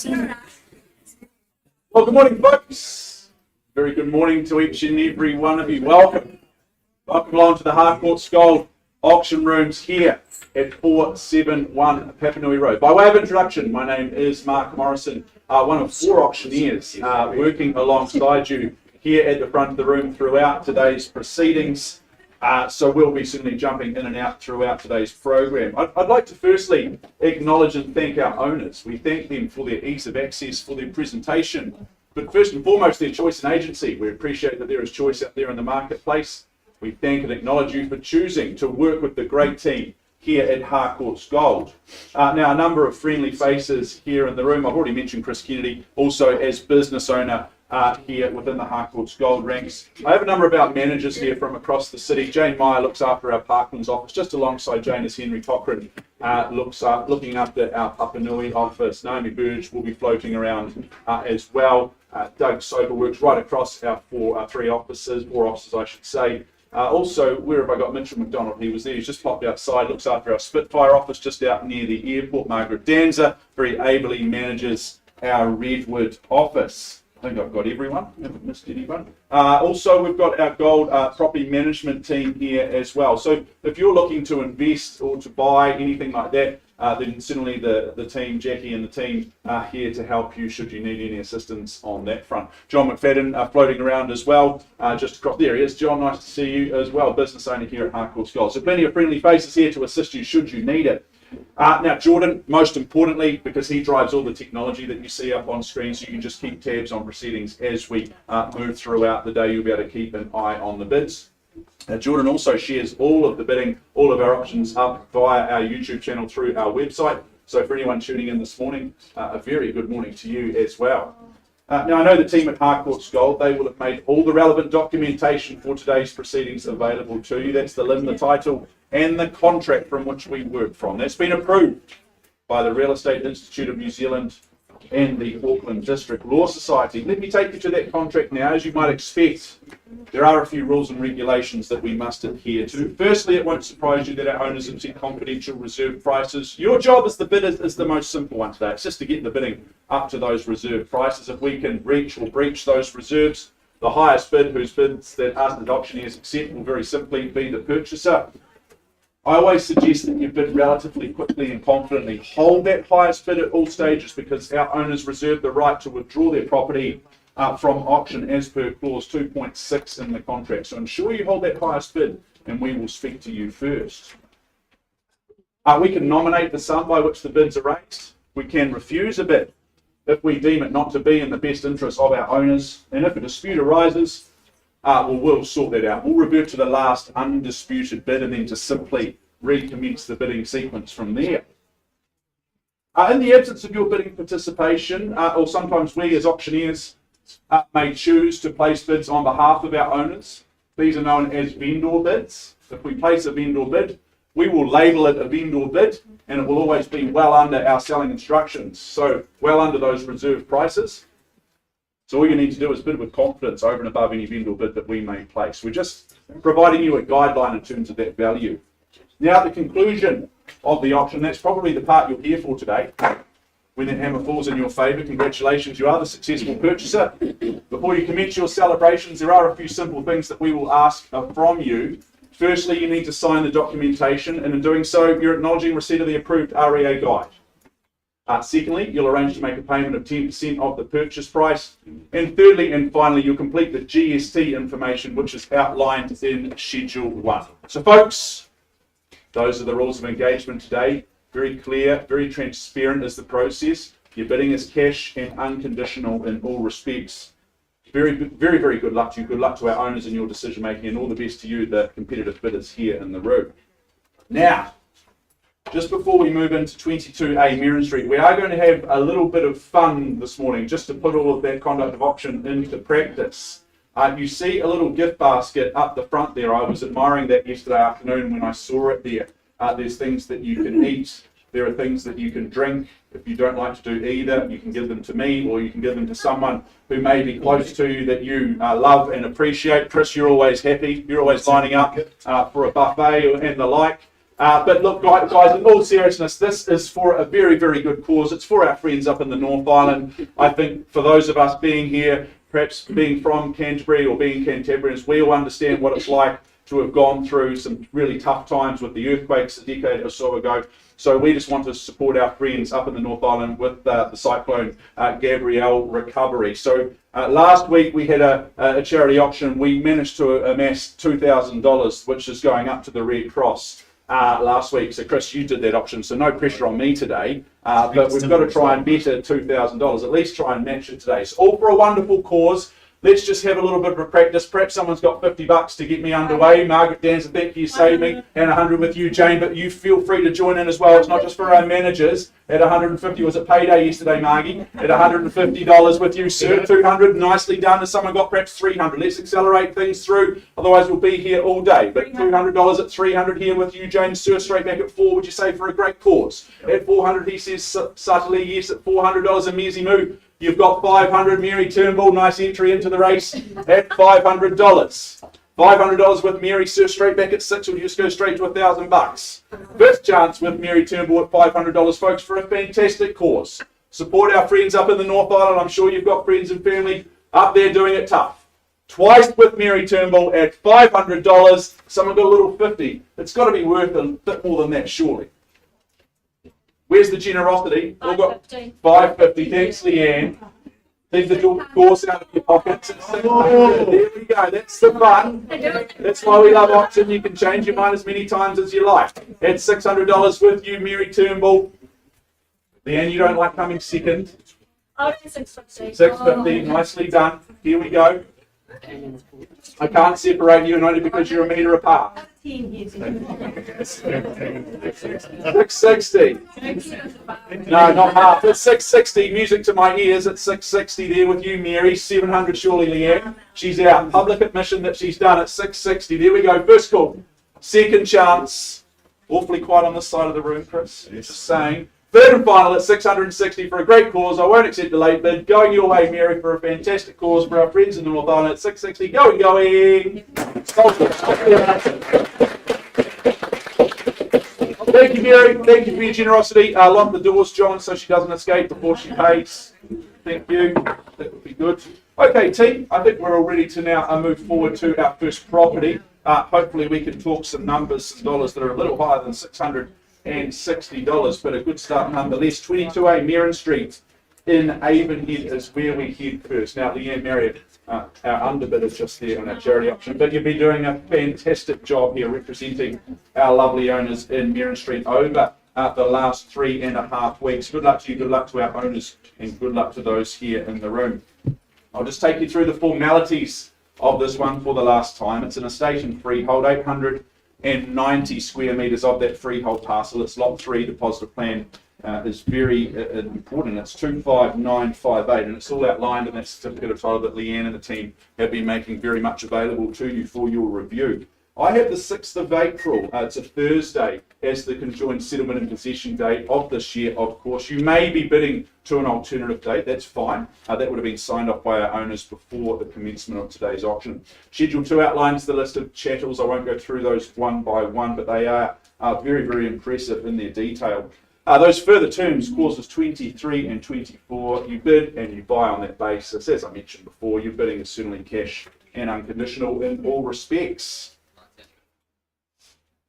Well, good morning, folks. Very good morning to each and every one of you. Welcome. Welcome along to the Harcourts Gold auction rooms here at 471 Papanui Road. By way of introduction, my name is Mark Morrison, one of 4 auctioneers working alongside you here at the front of the room throughout today's proceedings. So we'll be certainly jumping in and out throughout today's program. I'd like to firstly acknowledge and thank our owners. We thank them for their ease of access, for their presentation, but first and foremost their choice and agency. We appreciate that there is choice out there in the marketplace. We thank and acknowledge you for choosing to work with the great team here at Harcourts Gold. Now, a number of friendly faces here in the room. I've already mentioned Chris Kennedy, also as business owner here within the Harcourts Gold ranks. I have a number of our managers here from across the city. Jane Meyer looks after our Parklands office. Just alongside Jane is Henry Cochrane, looking after our Papanui office. Naomi Burge will be floating around as well. Doug Soper works right across our 4 offices, I should say. Also, where have I got Mitchell McDonald? He was there. He's just popped outside, looks after our Spitfire office just out near the airport. Margaret Danza very ably manages our Redwood office. I think I've got everyone. I haven't missed anyone. Also, we've got our gold property management team here as well. So if you're looking to invest or to buy anything like that, then certainly the team, Jackie and the team, are here to help you should you need any assistance on that front. John McFadden floating around as well, just across there. He is. John, nice to see you as well, business owner here at Harcourts Gold. So plenty of friendly faces here to assist you should you need it. Now, Jordan, most importantly, because he drives all the technology that you see up on screen, so you can just keep tabs on proceedings as we move throughout the day. You'll be able to keep an eye on the bids. Jordan also shares all of the bidding, all of our options up via our YouTube channel through our website. So for anyone tuning in this morning, a very good morning to you as well. Now, I know the team at Harcourts Gold, they will have made all the relevant documentation for today's proceedings available to you. That's the LIM, the title, and the contract from which we work from. That's been approved by the Real Estate Institute of New Zealand and the Auckland District Law Society. Let me take you to that contract now. As you might expect, there are a few rules and regulations that we must adhere to. Firstly, it won't surprise you that our owners have set confidential reserve prices. Your job as the bidder is the most simple one today. It's just to get the bidding up to those reserve prices. If we can reach or breach those reserves, the highest bid, whose bids that us as auctioneers accept, will very simply be the purchaser. I always suggest that you bid relatively quickly and confidently. Hold that highest bid at all stages because our owners reserve the right to withdraw their property from auction as per clause 2.6 in the contract. So ensure you hold that highest bid and we will speak to you first. We can nominate the sum by which the bids are raised. We can refuse a bid if we deem it not to be in the best interest of our owners. And if a dispute arises, we'll sort that out. We'll revert to the last undisputed bid and then just simply recommence the bidding sequence from there. In the absence of your bidding participation, or sometimes we as auctioneers may choose to place bids on behalf of our owners. These are known as vendor bids. If we place a vendor bid, we will label it a vendor bid and it will always be well under our selling instructions, so well under those reserve prices. So all you need to do is bid with confidence over and above any vendor bid that we may place. We're just providing you a guideline in terms of that value. Now, at the conclusion of the auction, that's probably the part you're here for today. When that hammer falls in your favour, congratulations, you are the successful purchaser. Before you commence your celebrations, there are a few simple things that we will ask from you. Firstly, you need to sign the documentation, and in doing so, you're acknowledging receipt of the approved REA guide. Secondly, you'll arrange to make a payment of 10% of the purchase price. And thirdly and finally, you'll complete the GST information, which is outlined in Schedule 1. So folks, those are the rules of engagement today. Very clear, very transparent is the process. Your bidding is cash and unconditional in all respects. Very, very, very good luck to you. Good luck to our owners in your decision making, and all the best to you, the competitive bidders here in the room. Now, just before we move into 22A Mirin Street, we are going to have a little bit of fun this morning, just to put all of that conduct of auction into practice. You see a little gift basket up the front there. I was admiring that yesterday afternoon when I saw it there. There's things that you can eat. There are things that you can drink. If you don't like to do either, you can give them to me, or you can give them to someone who may be close to you that you love and appreciate. Chris, you're always happy. You're always lining up for a buffet and the like. But look, guys, in all seriousness, this is for a very, very good cause. It's for our friends up in the North Island. I think for those of us being here, perhaps being from Canterbury or being Cantabrians, we all understand what it's like to have gone through some really tough times with the earthquakes a decade or so ago. So we just want to support our friends up in the North Island with the Cyclone Gabrielle recovery. So last week we had a charity auction. We managed to amass $2,000, which is going up to the Red Cross last week. So Chris, you did that auction, so no pressure on me today. But we've got to try and better $2,000, at least try and match it today. So all for a wonderful cause. Let's just have a little bit of a practice. Perhaps someone's got $50 to get me underway. Margaret Danza, thank you, saved me. And 100 with you, Jane. But you feel free to join in as well. It's not just for our managers. At 150, was it payday yesterday, Margie? At $150 with you, sir. 200, nicely done. Has someone got perhaps 300? Let's accelerate things through. Otherwise, we'll be here all day. But $200 at 300 here with you, Jane. Sir, straight back at 4, would you say, for a great cause? At 400, he says subtly yes. At $400, a Measy Moo. You've got 500, Mary Turnbull, nice entry into the race at $500. $500 with Mary, sir, straight back at 6, or you just go straight to $1,000. First chance with Mary Turnbull at $500, folks, for a fantastic cause. Support our friends up in the North Island. I'm sure you've got friends and family up there doing it tough. Twice with Mary Turnbull at $500. Someone got a little 50. It's got to be worth a bit more than that, surely. Where's the generosity? All got $550. Thanks, Leanne. Leave the course out of your pockets. There we go. That's the fun. That's why we love auction. You can change your mind as many times as you like. At $600 with you, Mary Turnbull. Leanne, you don't like coming second. Oh, $650. $650. Nicely done. Here we go. I can't separate you, and only because you're a metre apart. $660. No, not half. It's $660. Music to my ears. It's $660 there with you, Mary. $700 surely, Leanne. She's out. Public admission that she's done at $660. There we go. First call. Second chance. Awfully quiet on this side of the room, Chris. Just saying. Third and final at $660 for a great cause. I won't accept a late bid. Going your way, Mary, for a fantastic cause for our friends in the North Island at $660. Going. Thank you, Mary. Thank you for your generosity. Lock the doors, John, so she doesn't escape before she pays. Thank you. That would be good. Okay, team, I think we're all ready to now move forward to our first property. Hopefully we can talk some numbers, some dollars that are a little higher than $660, but a good start nonetheless. 22A Mirin Street in Avonhead is where we head first. Now, Leanne Marriott, our underbid is just there on our charity option, but you've been doing a fantastic job here representing our lovely owners in Mirin Street over the last 3.5 weeks. Good luck to you, good luck to our owners, and good luck to those here in the room. I'll just take you through the formalities of this one for the last time. It's an estate and freehold, 890 square metres of that freehold parcel. It's lot 3, deposit plan is very important. It's 25958, and it's all outlined in that certificate of title that Leanne and the team have been making very much available to you for your review. I have the 6th of April, it's a Thursday, as the conjoined settlement and possession date of this year. Of course, you may be bidding to an alternative date, that's fine. That would have been signed off by our owners before the commencement of today's auction. Schedule 2 outlines the list of chattels. I won't go through those one by one, but they are very, very impressive in their detail. Those further terms, clauses 23 and 24, you bid and you buy on that basis. As I mentioned before, your bidding is certainly cash and unconditional in all respects.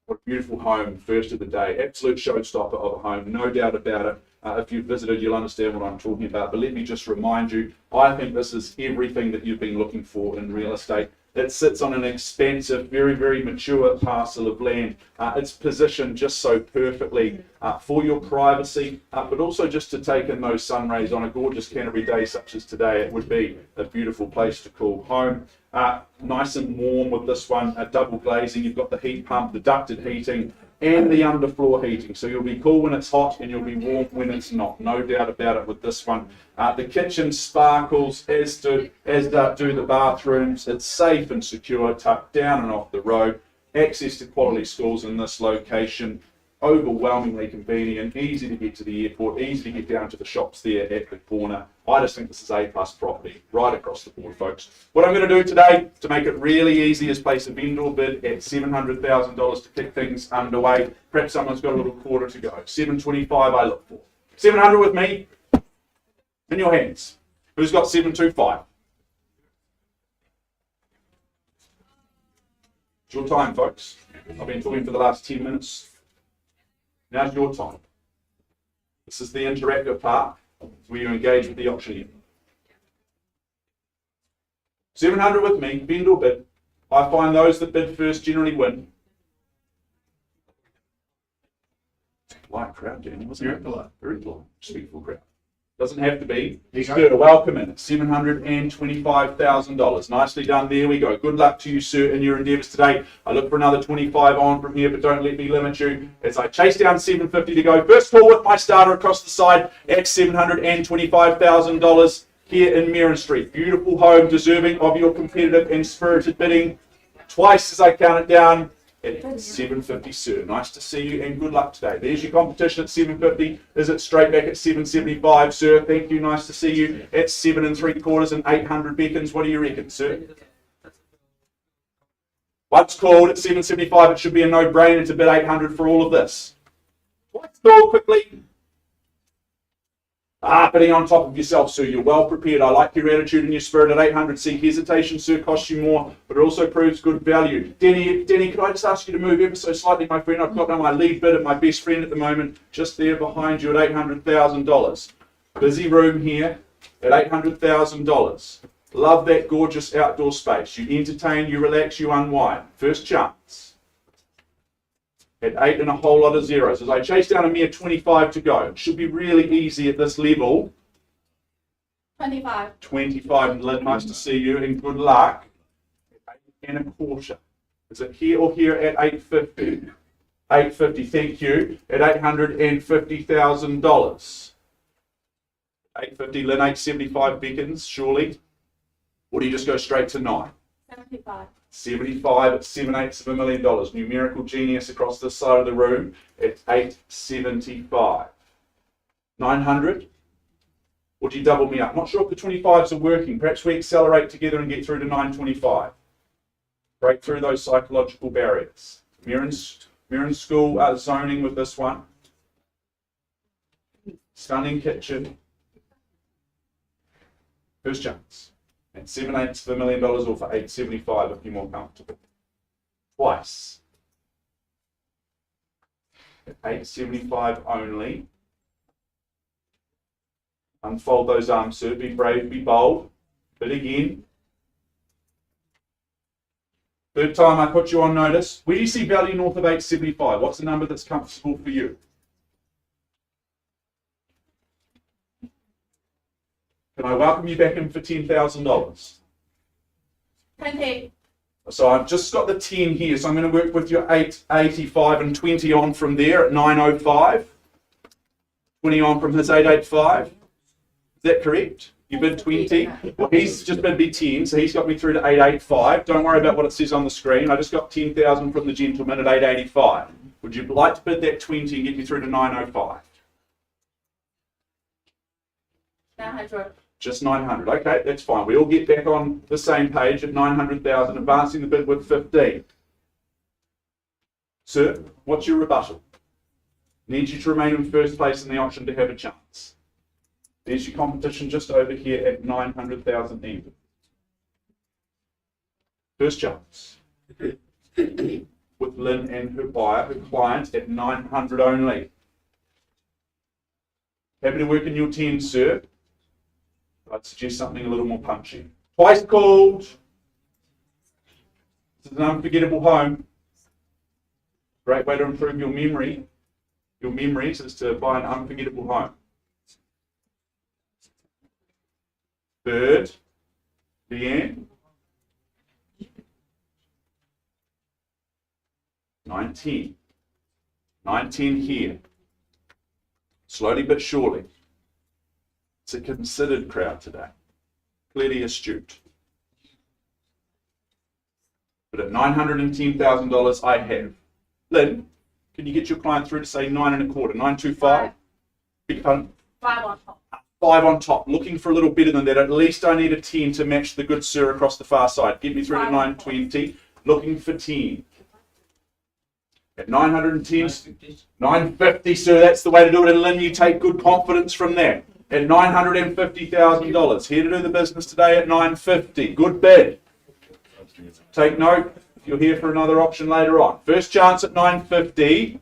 What a beautiful home, first of the day. Absolute showstopper of a home, no doubt about it. If you've visited, you'll understand what I'm talking about. But let me just remind you, I think this is everything that you've been looking for in real estate. It sits on an expansive, very, very mature parcel of land. It's positioned just so perfectly for your privacy, but also just to take in those sun rays on a gorgeous Canterbury day such as today. It would be a beautiful place to call home. Nice and warm with this one, double glazing. You've got the heat pump, the ducted heating, and the underfloor heating. So you'll be cool when it's hot and you'll be warm when it's not. No doubt about it with this one. The kitchen sparkles, as do the bathrooms. It's safe and secure, tucked down and off the road. Access to quality schools in this location. overwhelmingly convenient, easy to get to the airport, easy to get down to the shops there at the corner. I just think this is A-plus property right across the board, folks. What I'm going to do today to make it really easy is place a vendor bid at $700,000 to kick things underway. Perhaps someone's got a little quarter to go. 725 I look for. 700 with me, in your hands. Who's got 725? It's your time, folks. I've been talking for the last 10 minutes. Now's your time. This is the interactive part where you engage with the auctioneer. 700 with me, vendor bid. I find those that bid first generally win. Light crowd, Danny, wasn't it? Very polite, respectful crowd. Doesn't have to be. Sir, welcome in. $725,000. Nicely done. There we go. Good luck to you, sir, in your endeavours today. I look for another 25 on from here, but don't let me limit you as I chase down 750 to go. First call with my starter across the side at $725,000 here in Mirin Street. Beautiful home, deserving of your competitive and spirited bidding. Twice as I count it down. At 750, sir. Nice to see you and good luck today. There's your competition at 750. Is it straight back at 775, sir? Thank you. Nice to see you at 7 3/4 and 800 beckons. What do you reckon, sir? Once called at 775, it should be a no-brainer to bid 800 for all of this. Once called quickly. Bidding on top of yourself, sir. You're well prepared. I like your attitude and your spirit at 800. See, hesitation, sir, costs you more, but it also proves good value. Denny, could I just ask you to move ever so slightly, my friend? I've got now my lead bidder, my best friend at the moment, just there behind you at $800,000. Busy room here at $800,000. Love that gorgeous outdoor space. You entertain, you relax, you unwind. First chance. At 8 and a whole lot of zeros. As I chase down a mere 25 to go. It should be really easy at this level. 25. 25, and Lynn, nice to see you and good luck. 8 and a quarter. Is it here or here at 850? 850, thank you. At $850,000. 850, Lynn, 875 beckons, surely. Or do you just go straight to 9? 75. 75 at 7/8 of $1 million. Numerical genius across this side of the room at 875. 900? Or do you double me up? Not sure if the 25s are working. Perhaps we accelerate together and get through to 925. Break through those psychological barriers. Mirin School zoning with this one. Stunning kitchen. First chance. At 7/8 of $1 million or for 875 if you're more comfortable. Twice. At 875 only. Unfold those arms, sir. Be brave, be bold. Bid again. Third time I put you on notice. Where do you see value north of 875? What's the number that's comfortable for you? Can I welcome you back in for $10,000? 20. So I've just got the 10 here, so I'm going to work with your 885 and 20 on from there at 905. 20 on from his 885. Is that correct? You bid 20. Well, he's just bid me 10, so he's got me through to 885. Don't worry about what it says on the screen. I just got 10,000 from the gentleman at 885. Would you like to bid that 20 and get me through to 905? 900. Just 900. Okay, that's fine. We all get back on the same page at 900,000, advancing the bid with 15. Sir, what's your rebuttal? Need you to remain in first place in the auction to have a chance. There's your competition just over here at 900,000 even. First chance. With Lynn and her buyer, her client, at 900 only. Happy to work in your 10, sir. I'd suggest something a little more punchy. Twice called. This is an unforgettable home. Great way to improve your memory. Your memories is to buy an unforgettable home. Third, Leanne. 19. 19 here. Slowly but surely. It's a considered crowd today. Clearly astute. But at $910,000 I have. Lynn, Can you get your client through to say 9.25, 925? Big pardon? 5 on top. 5 on top. Looking for a little better than that. At least I need a 10 to match the good sir across the far side. Get me through to 920. Looking for 10. At 910, 950, sir. That's the way to do it. And Lynn, you take good confidence from that. At $950,000. Here to do the business today at 950. Good bid. Take note. You'll hear for another option later on. First chance at 950.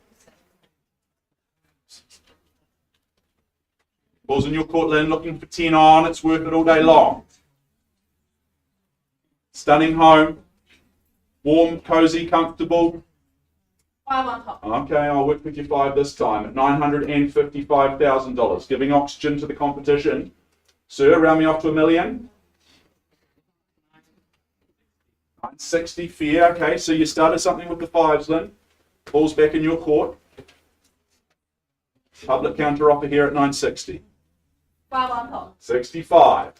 Balls in your court, Lynn, looking for 10 on. It's worth it all day long. Stunning home. Warm, cosy, comfortable. 5 on top. Okay, I'll work with you 5 this time at $955,000. Giving oxygen to the competition. Sir, round me off to $1 million. 960, fair. Okay, so you started something with the 5s, Lynn. Ball's back in your court. Public counter offer here at 960. 5 on top. 65.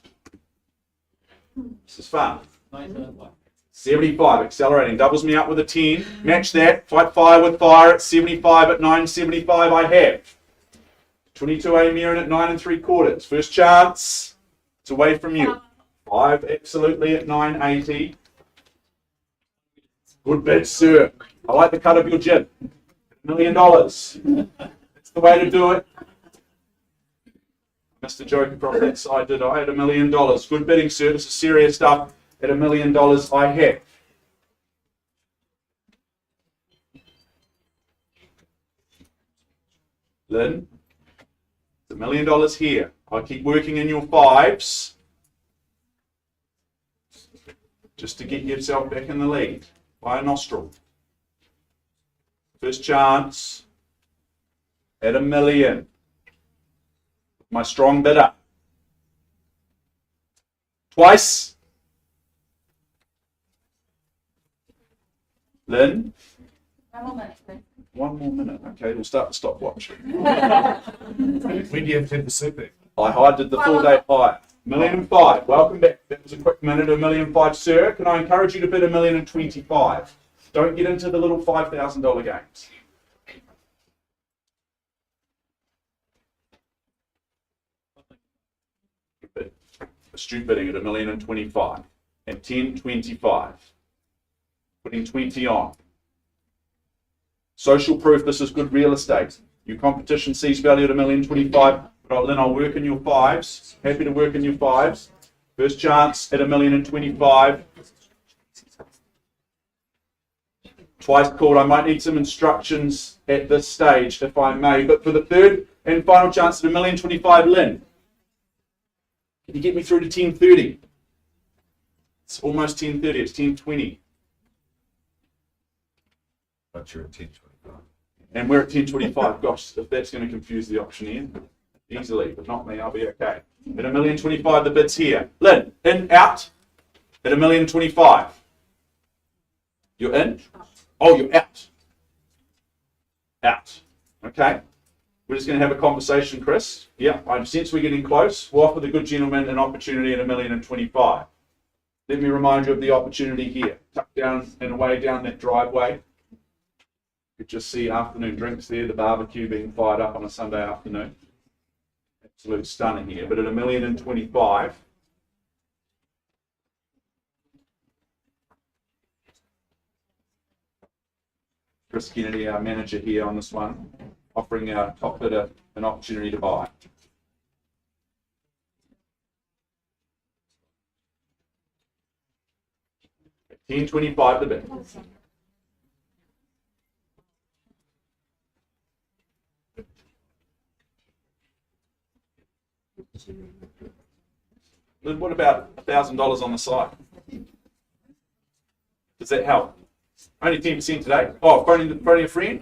This is fun. 75, accelerating. Doubles me up with a 10. Match that. Fight fire with fire at 75 at 975 I have. 22A Mirin at 9 3/4. First chance. It's away from you. 5 absolutely at 980. Good bid, sir. I like the cut of your jib. $1 million. That's the way to do it. Missed a joke from that side, did I? At $1 million. Good bidding, sir. This is serious stuff. At $1 million I have. Lynn, it's $1 million here. I keep working in your 5s just to get yourself back in the lead by a nostril. First chance at $1 million. My strong bidder. Twice. Lynn? 1 more minute, please. 1 more minute. Okay, we'll start the stopwatch. When do you have to have the setback? I did the 4-day high. $1,005,000. Welcome back. That was a quick minute. $1,005,000, sir. Can I encourage you to bid $1,025,000? Don't get into the little $5,000 games. Astute bidding at $1,025,000 and $10.25. Putting 20 on. Social proof this is good real estate. Your competition sees value at $1,025,000. But Lynn, I'll work in your 5s. Happy to work in your 5s. First chance at $1,025,000. Twice called. I might need some instructions at this stage, if I may. But for the third and final chance at $1,025,000, Lynn, can you get me through to 10:30? It's almost 10:30. It's 10:20. But you're at 1025. And we're at 10:25. Gosh, if that's going to confuse the auctioneer, easily, but not me, I'll be okay. At $1,025,000, the bid's here. Lynn, in, out. At $1,025,000. You're in? Oh, you're out. Out. Okay. We're just going to have a conversation, Chris. Yeah, I sense we're getting close. We'll offer the good gentleman an opportunity at $1,025,000. Let me remind you of the opportunity here. Tucked down and away down that driveway. You could just see afternoon drinks there, the barbecue being fired up on a Sunday afternoon. Absolute stunner here. But at $1,025,000, Chris Kennedy, our manager here on this one, offering our top bidder an opportunity to buy. $10.25 the bid. What about $1,000 on the side? Does that help? Only 10% today. Oh, phoning a friend?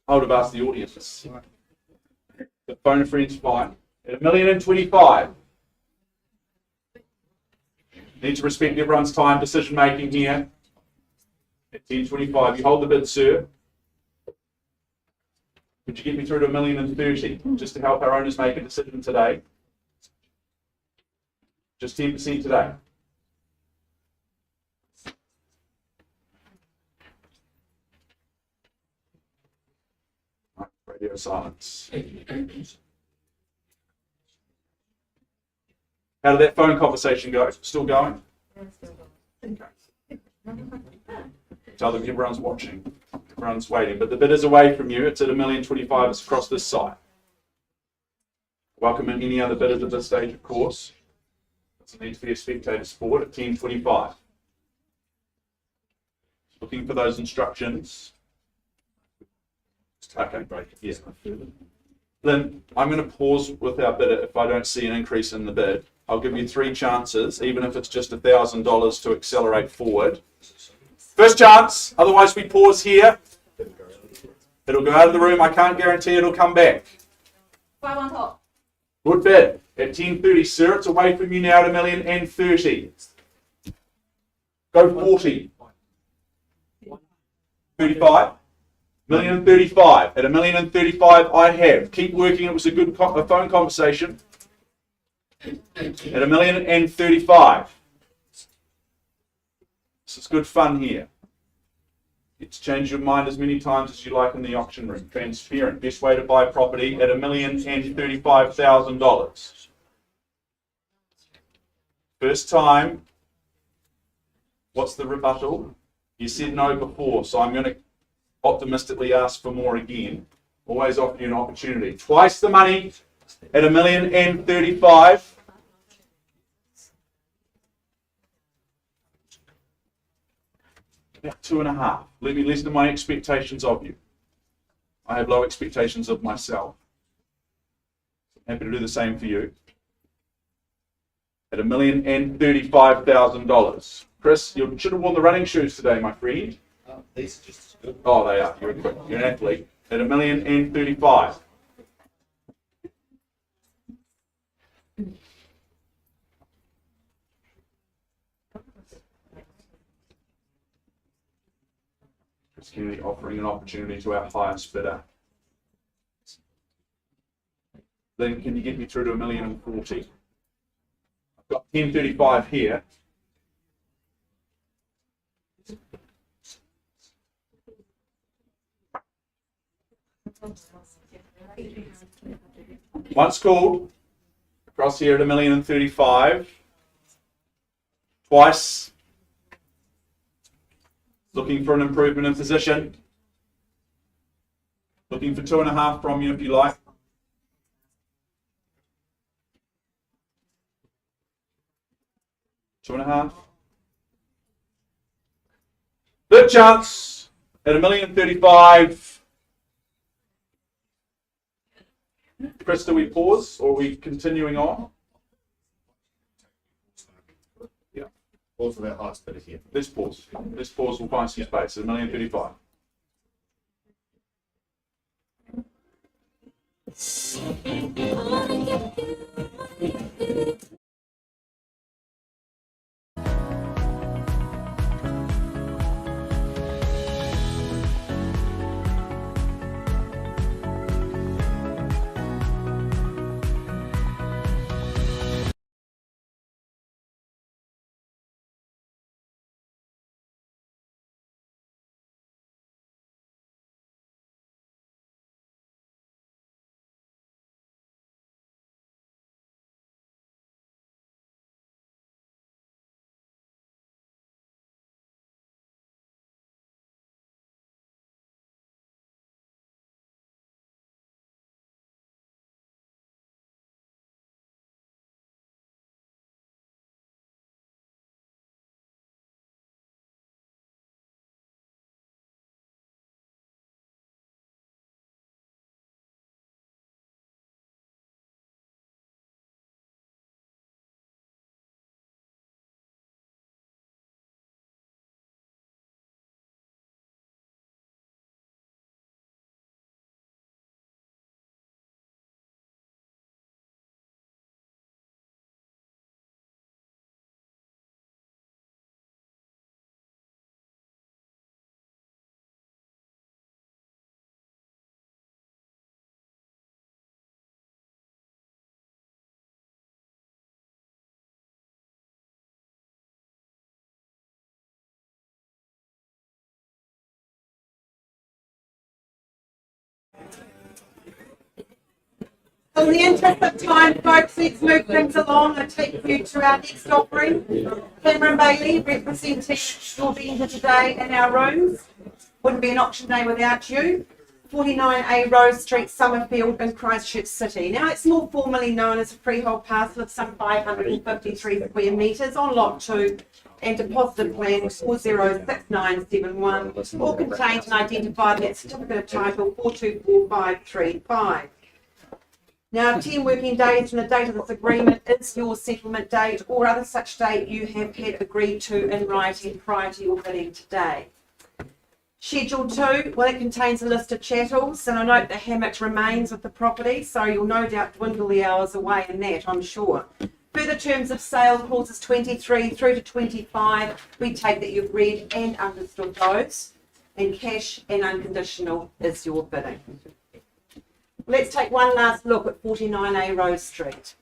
I would have asked the audience. But phone a friend's fine. At $1,025,000. Need to respect everyone's time, decision making here. At $10.25, you hold the bid, sir. Could you get me through to $1,030,000 just to help our owners make a decision today? Just 10% today. Radio silence. How did that phone conversation go? Still going? Tell them everyone's watching. Everyone's waiting. But the bid is away from you. It's at $1,025,000. It's across this site. Welcome in any other bidders at this stage, of course. Doesn't need to be a spectator sport at 10:25. Looking for those instructions. Okay, great. Yeah. Then I'm going to pause with our bidder if I don't see an increase in the bid. I'll give you 3 chances, even if it's just $1,000 to accelerate forward. First chance, otherwise we pause here. It'll go out of the room. I can't guarantee it'll come back. 5 on top. Good bid. At 10:30, sir. It's away from you now at $1,030,000. Go 40. 35. $1,035,000. At $1,035,000 I have. Keep working. It was a good phone conversation. At $1,035,000. This is good fun here. It's change your mind as many times as you like in the auction room. Transparent. Best way to buy property at $1,035,000. First time. What's the rebuttal? You said no before, so I'm going to optimistically ask for more again. Always offer you an opportunity. Twice the money at $1,035,000. About 2.5. Let me less than my expectations of you. I have low expectations of myself. Happy to do the same for you. At $1,035,000. Chris, you should have worn the running shoes today, my friend. These are just as good. Oh, they are. You're an athlete. At $1,035,000. Chris Kennedy offering an opportunity to our highest bidder. Then can you get me through to $1,040,000? I've got 10:35 here. Once called, across here at $1,035,000. Twice, looking for an improvement in position. Looking for 2.5 from you if you like. $2.5. Third chance at $1,035,000. Chris, do we pause or are we continuing on? Yeah. Pause with our highest bidder here. Let's pause. Let's pause. We'll find some space at $1,035,000. in the interest of time, folks, let's move things along and take you to our next offering. Cameron Bailey, representing your vendor today in our rooms. Wouldn't be an auction day without you. 49A Rose Street, Summerfield in Christchurch City. Now, it's more formally known as a freehold parcel of some 553 square metres on Lot 2 and deposited plan 406971, all contained and identified that certificate of title 424535. Now, 10 working days from the date of this agreement is your settlement date or other such date you have had agreed to in writing prior to your bidding today. Schedule 2, well, it contains a list of chattels, and I note the hammock remains with the property, so you'll no doubt dwindle the hours away in that, I'm sure. Further terms of sale, clauses 23 through to 25, we take that you've read and understood those, and cash and unconditional is your bidding. Let's take one last look at 49A Rose Street.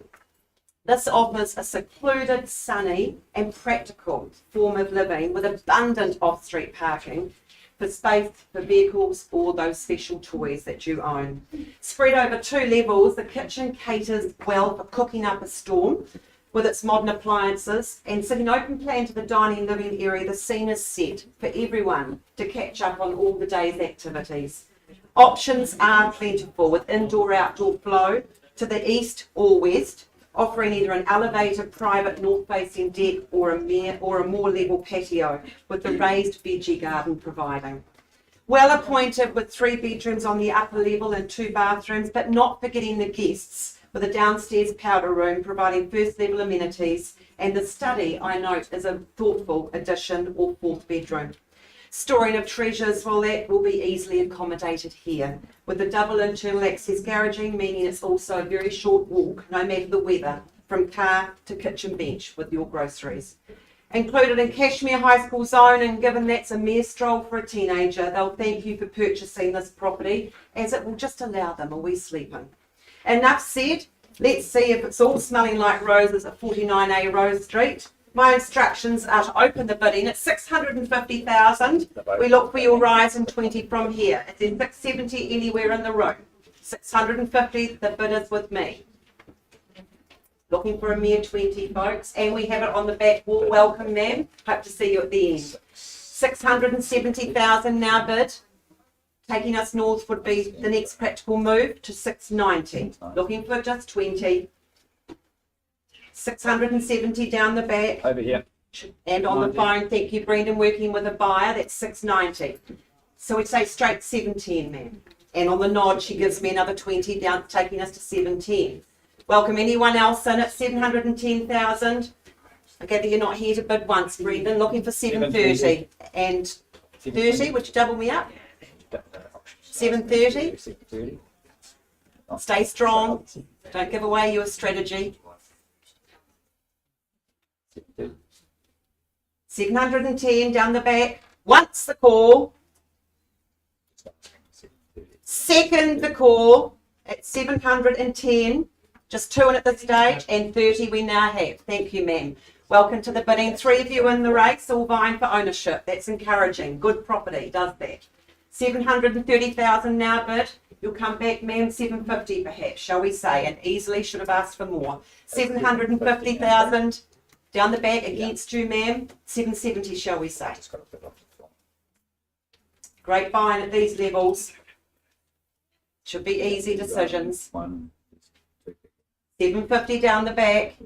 This offers a secluded, sunny and practical form of living with abundant off-street parking for space for vehicles or those special toys that you own. Spread over 2 levels, the kitchen caters well for cooking up a storm with its modern appliances, and sitting open plan to the dining living area, the scene is set for everyone to catch up on all the day's activities. Options are plentiful with indoor-outdoor flow to the east or west, offering either an elevated private north-facing deck or a more level patio with the raised veggie garden providing. Well appointed with 3 bedrooms on the upper level and 2 bathrooms, but not forgetting the guests with a downstairs powder room providing first level amenities, and the study, I note, is a thoughtful addition or 4th bedroom. Storing of treasures, well, that will be easily accommodated here, with the double internal access garaging, meaning it's also a very short walk, no matter the weather, from car to kitchen bench with your groceries. Included in Cashmere High School zone, and given that's a mere stroll for a teenager, they'll thank you for purchasing this property, as it will just allow them a wee sleep in. Enough said, let's see if it's all smelling like roses at 49A Rose Street. My instructions are to open the bidding at 650,000. We look for your rise in 20 from here. It's in 670 anywhere in the room. 650, the bid is with me. Looking for a mere 20, folks. And we have it on the back wall. Welcome, ma'am. Hope to see you at the end. 670,000 now bid. Taking us north would be the next practical move to 690. Looking for just 20. 670 down the back. Over here. And on the phone, thank you, Brendan, working with a buyer, that's 690. So we'd say straight 710, ma'am. And on the nod, she gives me another 20 down, taking us to 710. Welcome anyone else in at 710,000. I gather you're not here to bid once, Brendan. Looking for 730. And 30, would you double me up? 730. 730. Stay strong. Don't give away your strategy. 710 down the back. Once the call. Second the call at 710. Just 2 in at this stage, and 30 we now have. Thank you, ma'am. Welcome to the bidding. 3 of you in the race, all vying for ownership. That's encouraging. Good property does that. 730,000 now bid. You'll come back, ma'am, 750 perhaps, shall we say, and easily should have asked for more. 750,000 down the back against you, ma'am. 770, shall we say. Great buying at these levels. Should be easy decisions. 750 down the back.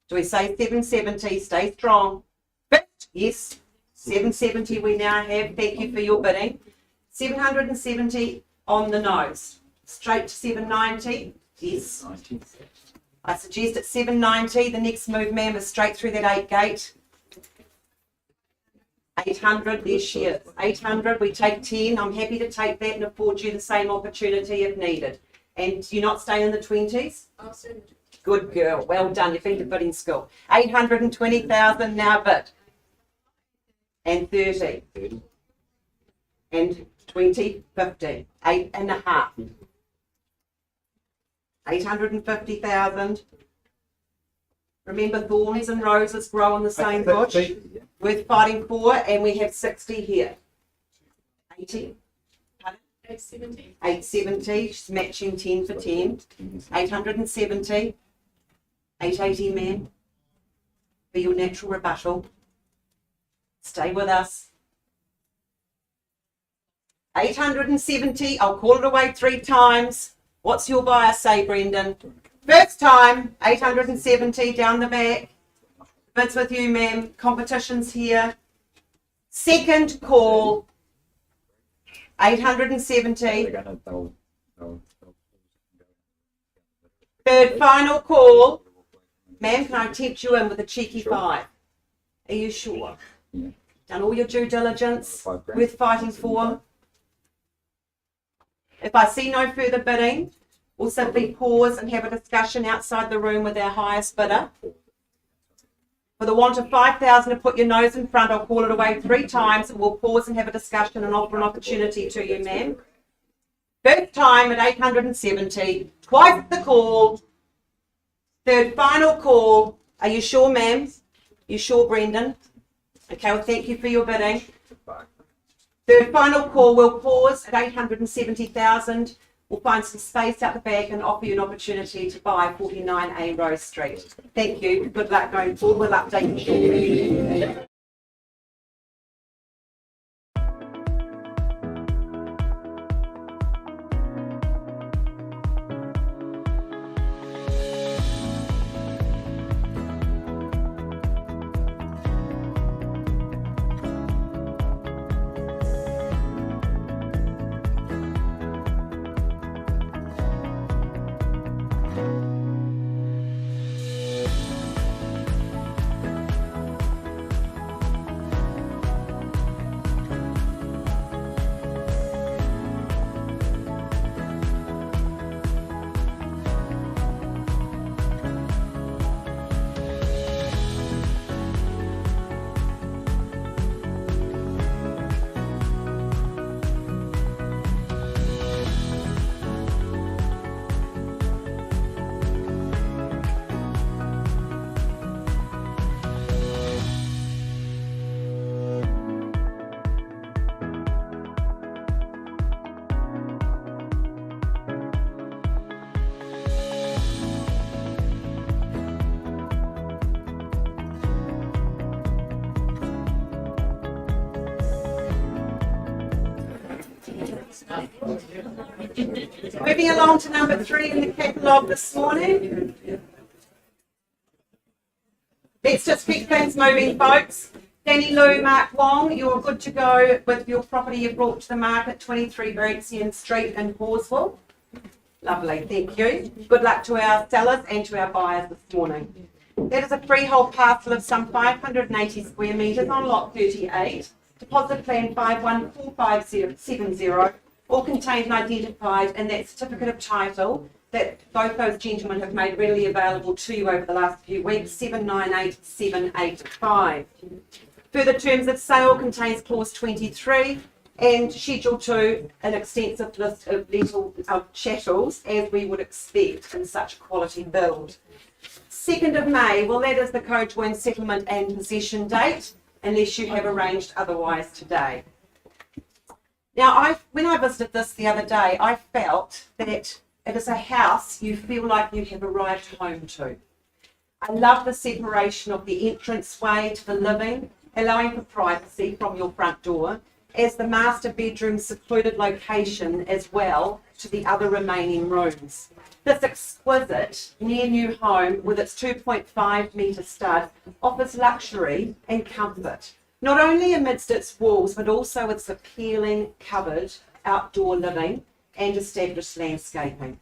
Do we say 770? Stay strong. Yes. 770 we now have. Thank you for your bidding. 770 on the nose. Straight to 790. Yes. I suggest at 790. The next move, ma'am, is straight through that 8 gate. 800, there she is. 800, we take 10. I'm happy to take that and afford you the same opportunity if needed. And you're not staying in the 20s? Good girl. Well done. You've been to bidding school. 820,000 now bid. And 30. And 20, 50. 8.5. 850,000. Remember, thorns and roses grow on the same bush. Worth fighting for, and we have 60 here. 80. 870. 870, she's matching 10 for 10. 870. 880, ma'am. For your natural rebuttal. Stay with us. 870, I'll call it away 3 times. What's your buyer say, Brendan? First time, 870 down the back. It's with you, ma'am. Competition's here. Second call, 870. Third final call. Ma'am, can I tempt you in with a cheeky 5? Are you sure? Yeah. Done all your due diligence? $5 grand. Worth fighting for? If I see no further bidding, we'll simply pause and have a discussion outside the room with our highest bidder. For the want of 5,000 to put your nose in front, I'll call it away 3 times and we'll pause and have a discussion and offer an opportunity to you, ma'am. First time at 870, twice the call. Third final call. Are you sure, ma'am? You sure, Brendan? Okay, well, thank you for your bidding. Third final call, we'll pause at 870,000. We'll find some space out the back and offer you an opportunity to buy 49A Rose Street. Thank you. Good luck going forward. We'll update you shortly. Moving along to number 3 in the catalogue this morning. Let's just keep things moving, folks. Danny Lou, Mark Wong, you're good to go with your property you brought to the market, 23 Beretsian Street in Horseville. Lovely, thank you. Good luck to our sellers and to our buyers this morning. That is a freehold parcel of some 580 square metres on lot 38. Deposit plan 514570. All contained and identified in that certificate of title that both those gentlemen have made readily available to you over the last few weeks, 798785. Further terms of sale contains clause 23 and schedule 2, an extensive list of chattels as we would expect in such a quality build. 2nd of May, well, that is the code to win settlement and possession date, unless you have arranged otherwise today. Now, when I visited this the other day, I felt that it is a house you feel like you have arrived home to. I love the separation of the entranceway to the living, allowing for privacy from your front door, as the master bedroom's secluded location as well to the other remaining rooms. This exquisite, near-new home with its 2.5 metre stud offers luxury and comfort, not only amidst its walls, but also its appealing, covered, outdoor living and established landscaping.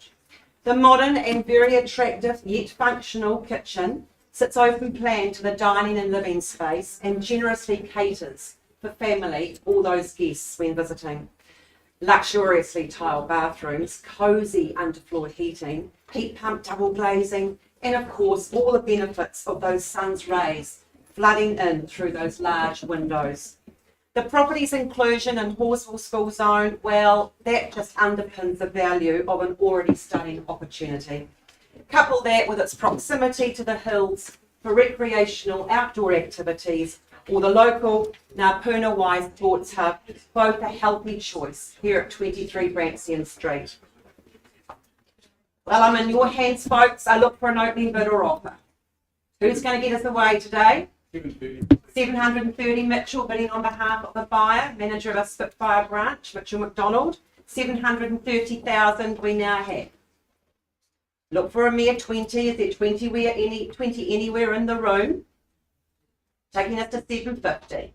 The modern and very attractive yet functional kitchen sits open plan to the dining and living space and generously caters for family, all those guests when visiting. Luxuriously tiled bathrooms, cosy underfloor heating, heat pump double glazing, and of course all the benefits of those sun's rays flooding in through those large windows. The property's inclusion in Horseville School Zone, well, that just underpins the value of an already stunning opportunity. Couple that with its proximity to the hills for recreational outdoor activities, or the local Ngāpuna Wise thoughts have both a healthy choice here at 23 Beretsian Street. Well, I'm in your hands, folks. I look for an opening bid or offer. Who's going to get us away today? 730 Mitchell bidding on behalf of the buyer, manager of our Spitfire branch, Mitchell McDonald. 730,000 we now have. Look for a mere 20. Is there 20 anywhere in the room? Taking us to 750.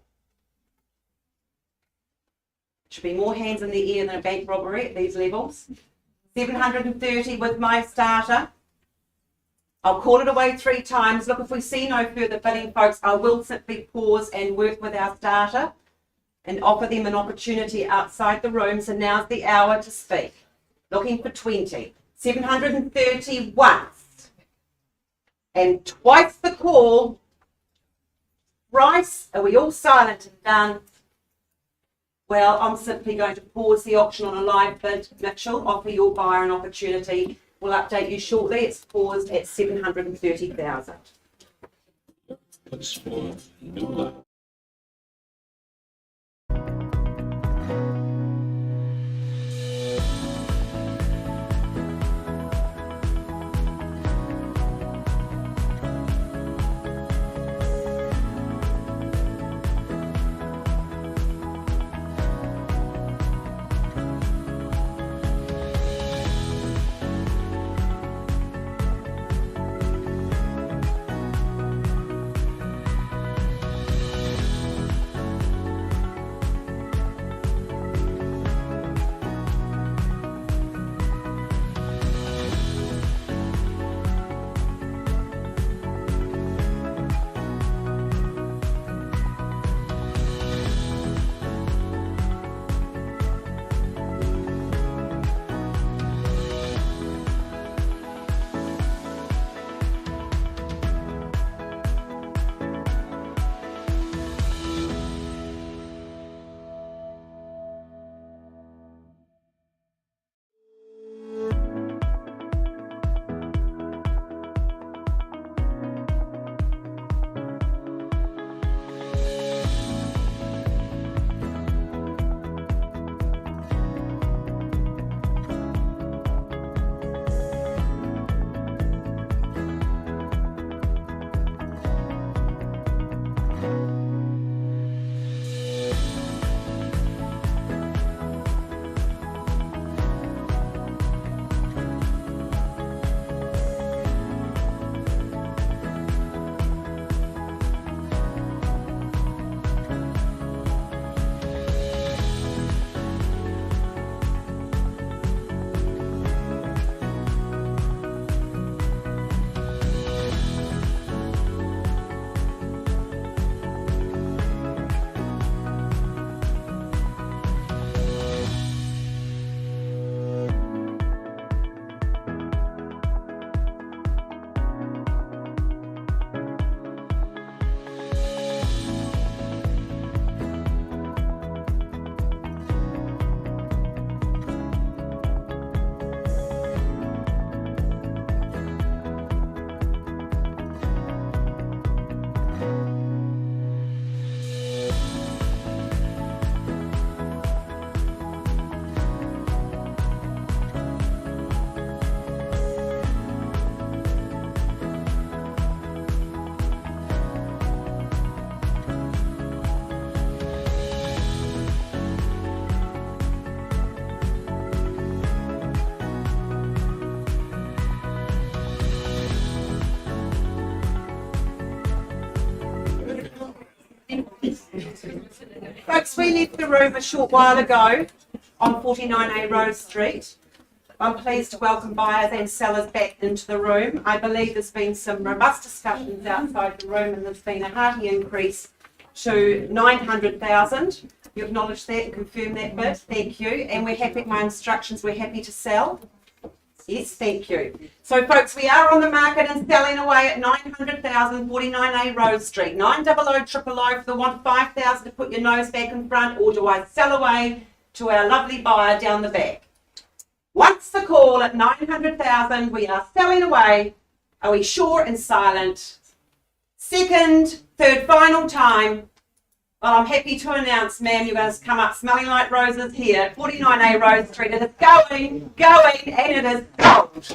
Should be more hands in the air than a bank robbery at these levels. 730 with my starter. I'll call it away 3 times. Look, if we see no further bidding, folks, I will simply pause and work with our starter and offer them an opportunity outside the room. So now's the hour to speak. Looking for 20. 730 once. And twice the call. Rice, are we all silent and done? Well, I'm simply going to pause the auction on a live bid. Mitchell, offer your buyer an opportunity. We'll update you shortly. It's paused at 730,000. Folks, we left the room a short while ago on 49A Rose Street. I'm pleased to welcome buyers and sellers back into the room. I believe there's been some robust discussions outside the room and there's been a hearty increase to 900,000. You acknowledge that and confirm that bid. Thank you. And we're happy, my instructions, we're happy to sell. Yes, thank you. So folks, we are on the market and selling away at 900,000, 49A Rose Street. 900 triple O for the 5,000 to put your nose back in front, or do I sell away to our lovely buyer down the back? Once the call at 900,000, we are selling away. Are we sure and silent? Second, third, final time. Well, I'm happy to announce, ma'am, you're going to come up smelling like roses here, 49A Rose Street. It is going, and it is gold.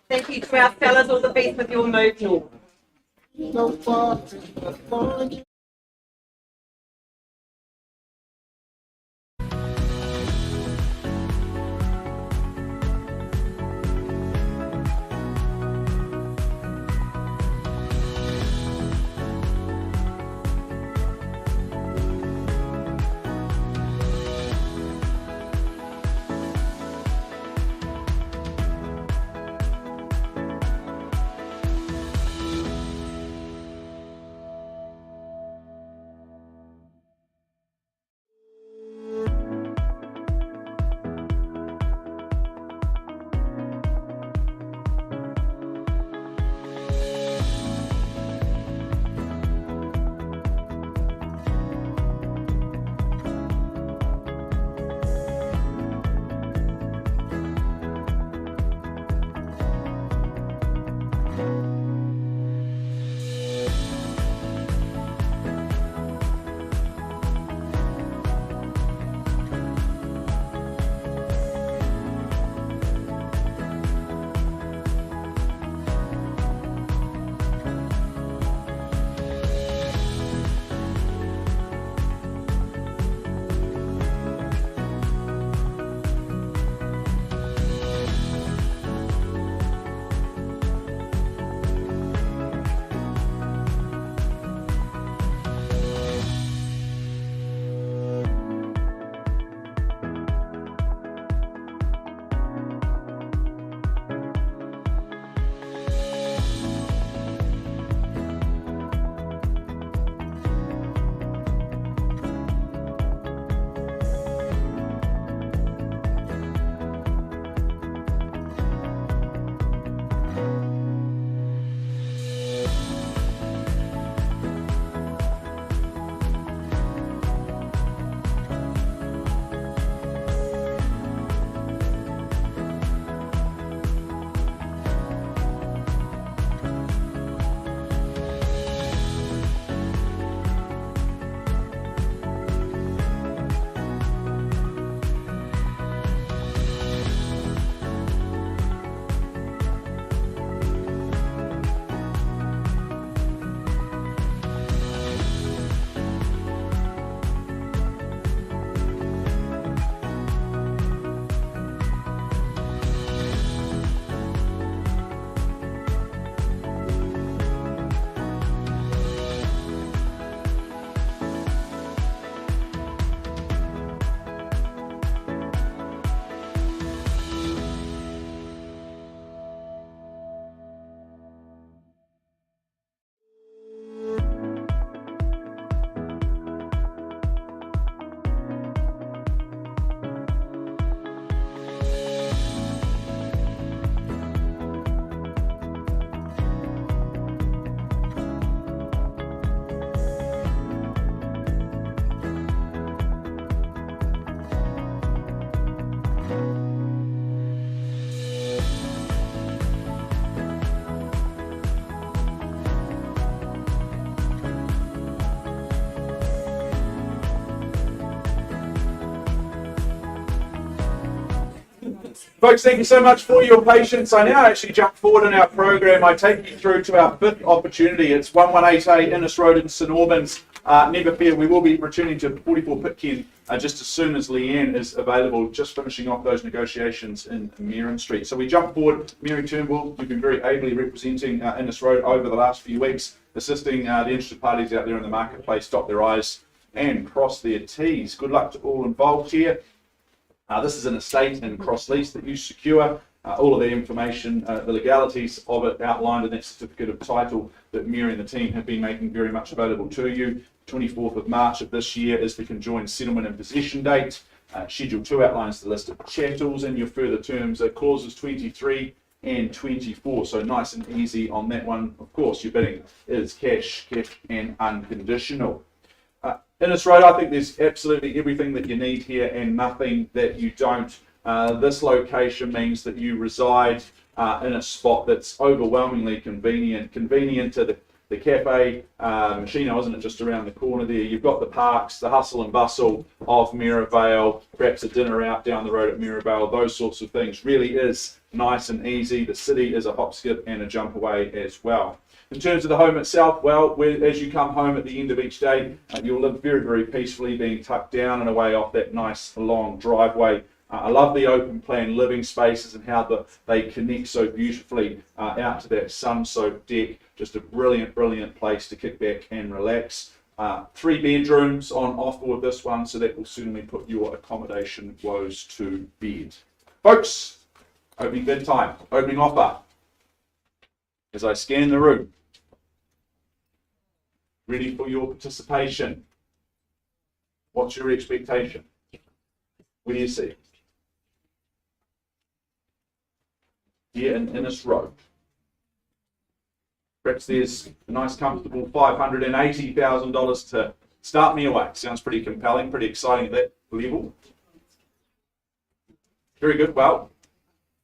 Thank you to our fellas, all the best with your move north. Folks, thank you so much for your patience. I now actually jump forward in our program. I take you through to our fifth opportunity. It's 118A Innis Road in St Albans. Never fear, we will be returning to 44 Pitz just as soon as Leanne is available, just finishing off those negotiations in Mirin Street. So we jump forward. Mary Turnbull, you've been very ably representing Innis Road over the last few weeks, assisting the interested parties out there in the marketplace dot their I's and cross their T's. Good luck to all involved here. This is an estate in cross lease that you secure. All of the information, the legalities of it outlined in that certificate of title that Mary and the team have been making very much available to you. 24th of March of this year is the conjoined settlement and possession date. Schedule 2 outlines the list of chattels and your further terms, clauses 23 and 24. So nice and easy on that one. Of course, your bidding is cash and unconditional. Innis Road, I think there's absolutely everything that you need here and nothing that you don't. This location means that you reside in a spot that's overwhelmingly convenient to the cafe, Machino, isn't it, just around the corner there. You've got the parks, the hustle and bustle of Mirabale, perhaps a dinner out down the road at Mirabale, those sorts of things. Really is nice and easy. The city is a hop, skip and a jump away as well. In terms of the home itself, well, as you come home at the end of each day, you'll live very, very peacefully, being tucked down and away off that nice long driveway. I love the open plan living spaces and how they connect so beautifully out to that sun-soaked deck. Just a brilliant, brilliant place to kick back and relax. 3 bedrooms on offer with this one, so that will certainly put your accommodation woes to bed. Folks, opening bid time, opening offer. As I scan the room, ready for your participation. What's your expectation? What do you see? Here in Innis Road. Perhaps there's a nice comfortable $580,000 to start me away. Sounds pretty compelling, pretty exciting at that level. Very good. Well,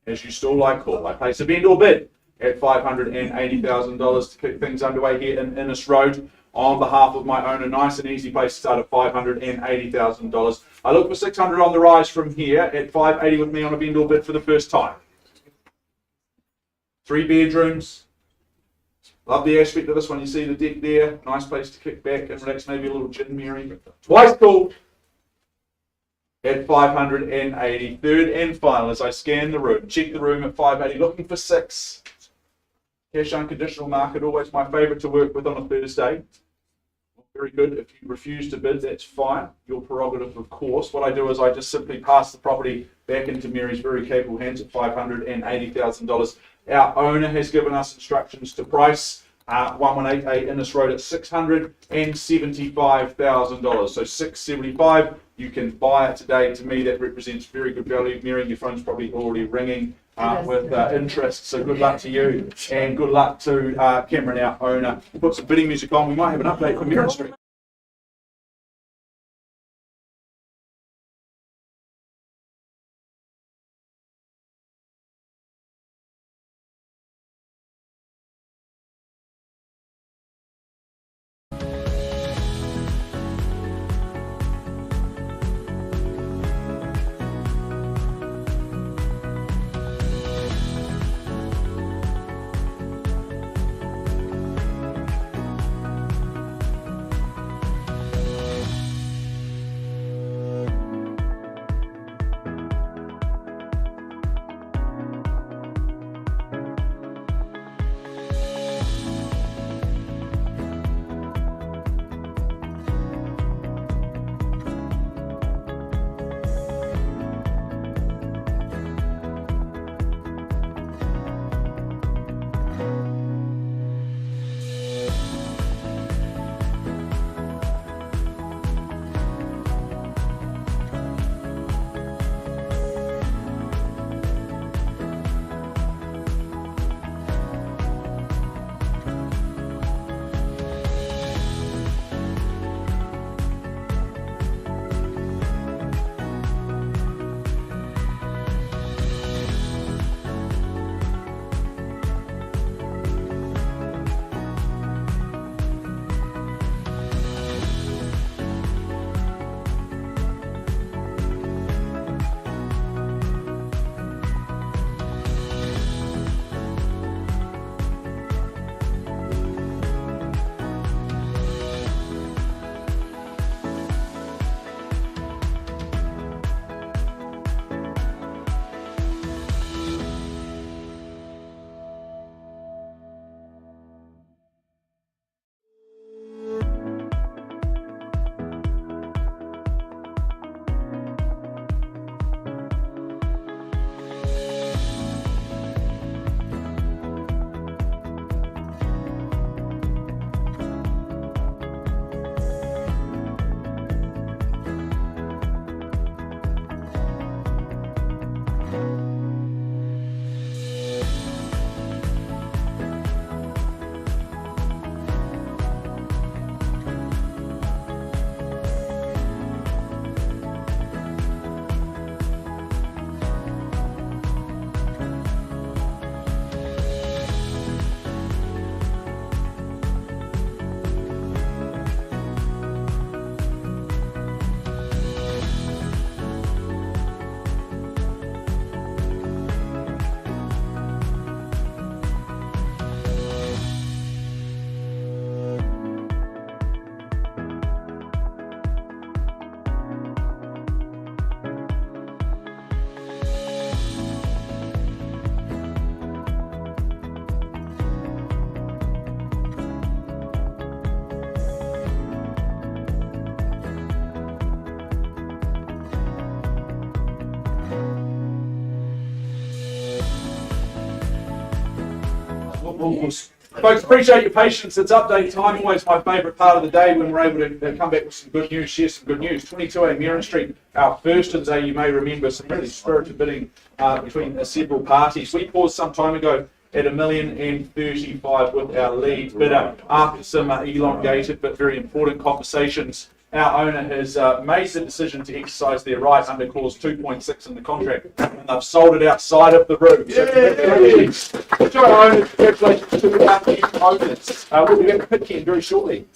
as you still like call, I place a vendor bid at $580,000 to kick things underway here in Innis Road on behalf of my owner. Nice and easy place to start at $580,000. I look for 600 on the rise from here at $580 with me on a vendor bid for the first time. 3 bedrooms. Love the aspect of this one. You see the deck there. Nice place to kick back and relax. Maybe a little gin, Mirin. Twice called at $580. Third and final as I scan the room. Check the room at $580. Looking for 6. Cash unconditional market. Always my favourite to work with on a Thursday. Very good. If you refuse to bid, that's fine. Your prerogative, of course. What I do is I just simply pass the property back into Mary's very capable hands at $580,000. Our owner has given us instructions to price 1188 Innis Road at $675,000. So $675,000. You can buy it today. To me, that represents very good value. Mary, your phone's probably already ringing with interest. So good luck to you, and good luck to Cameron, our owner. We'll put some bidding music on. We might have an update from Mirin Street. Folks, appreciate your patience. It's update time, always my favourite part of the day when we're able to come back with some good news, share some good news. 22A Mirin Street, our first of the day, you may remember some really spirited bidding between several parties. We paused some time ago at $1,035,000 with our lead bidder after some elongated but very important conversations. Our owner has made the decision to exercise their right under clause 2.6 in the contract, and they've sold it outside of the room. So congratulations to our owners, congratulations to our new owners. We'll be back to Pitz very shortly.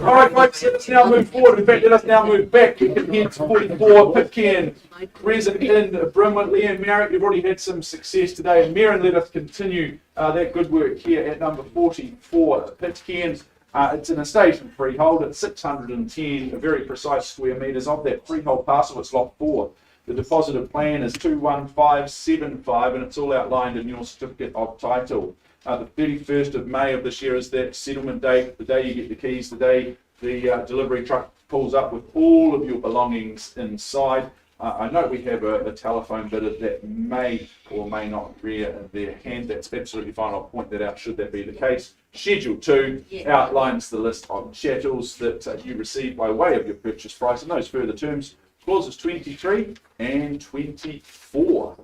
All right, folks, let's now move forward. In fact, let us now move back. We can head to 44, Pitkin, resident in Brimwood. and Merritt, you've already had some success today. And Mirin, let us continue that good work here at number 44, Pitkin. It's an estate and freehold. It's 610, very precise square metres of that freehold parcel. It's lot 4. The deposited plan is 21575, and it's all outlined in your certificate of title. The 31st of May of this year is that settlement date, the day you get the keys, the day the delivery truck pulls up with all of your belongings inside. I know we have a telephone bidder that may or may not rear their hand. That's absolutely fine. I'll point that out should that be the case. Schedule 2 outlines the list of chattels that you receive by way of your purchase price and those further terms. Clauses 23 and 24.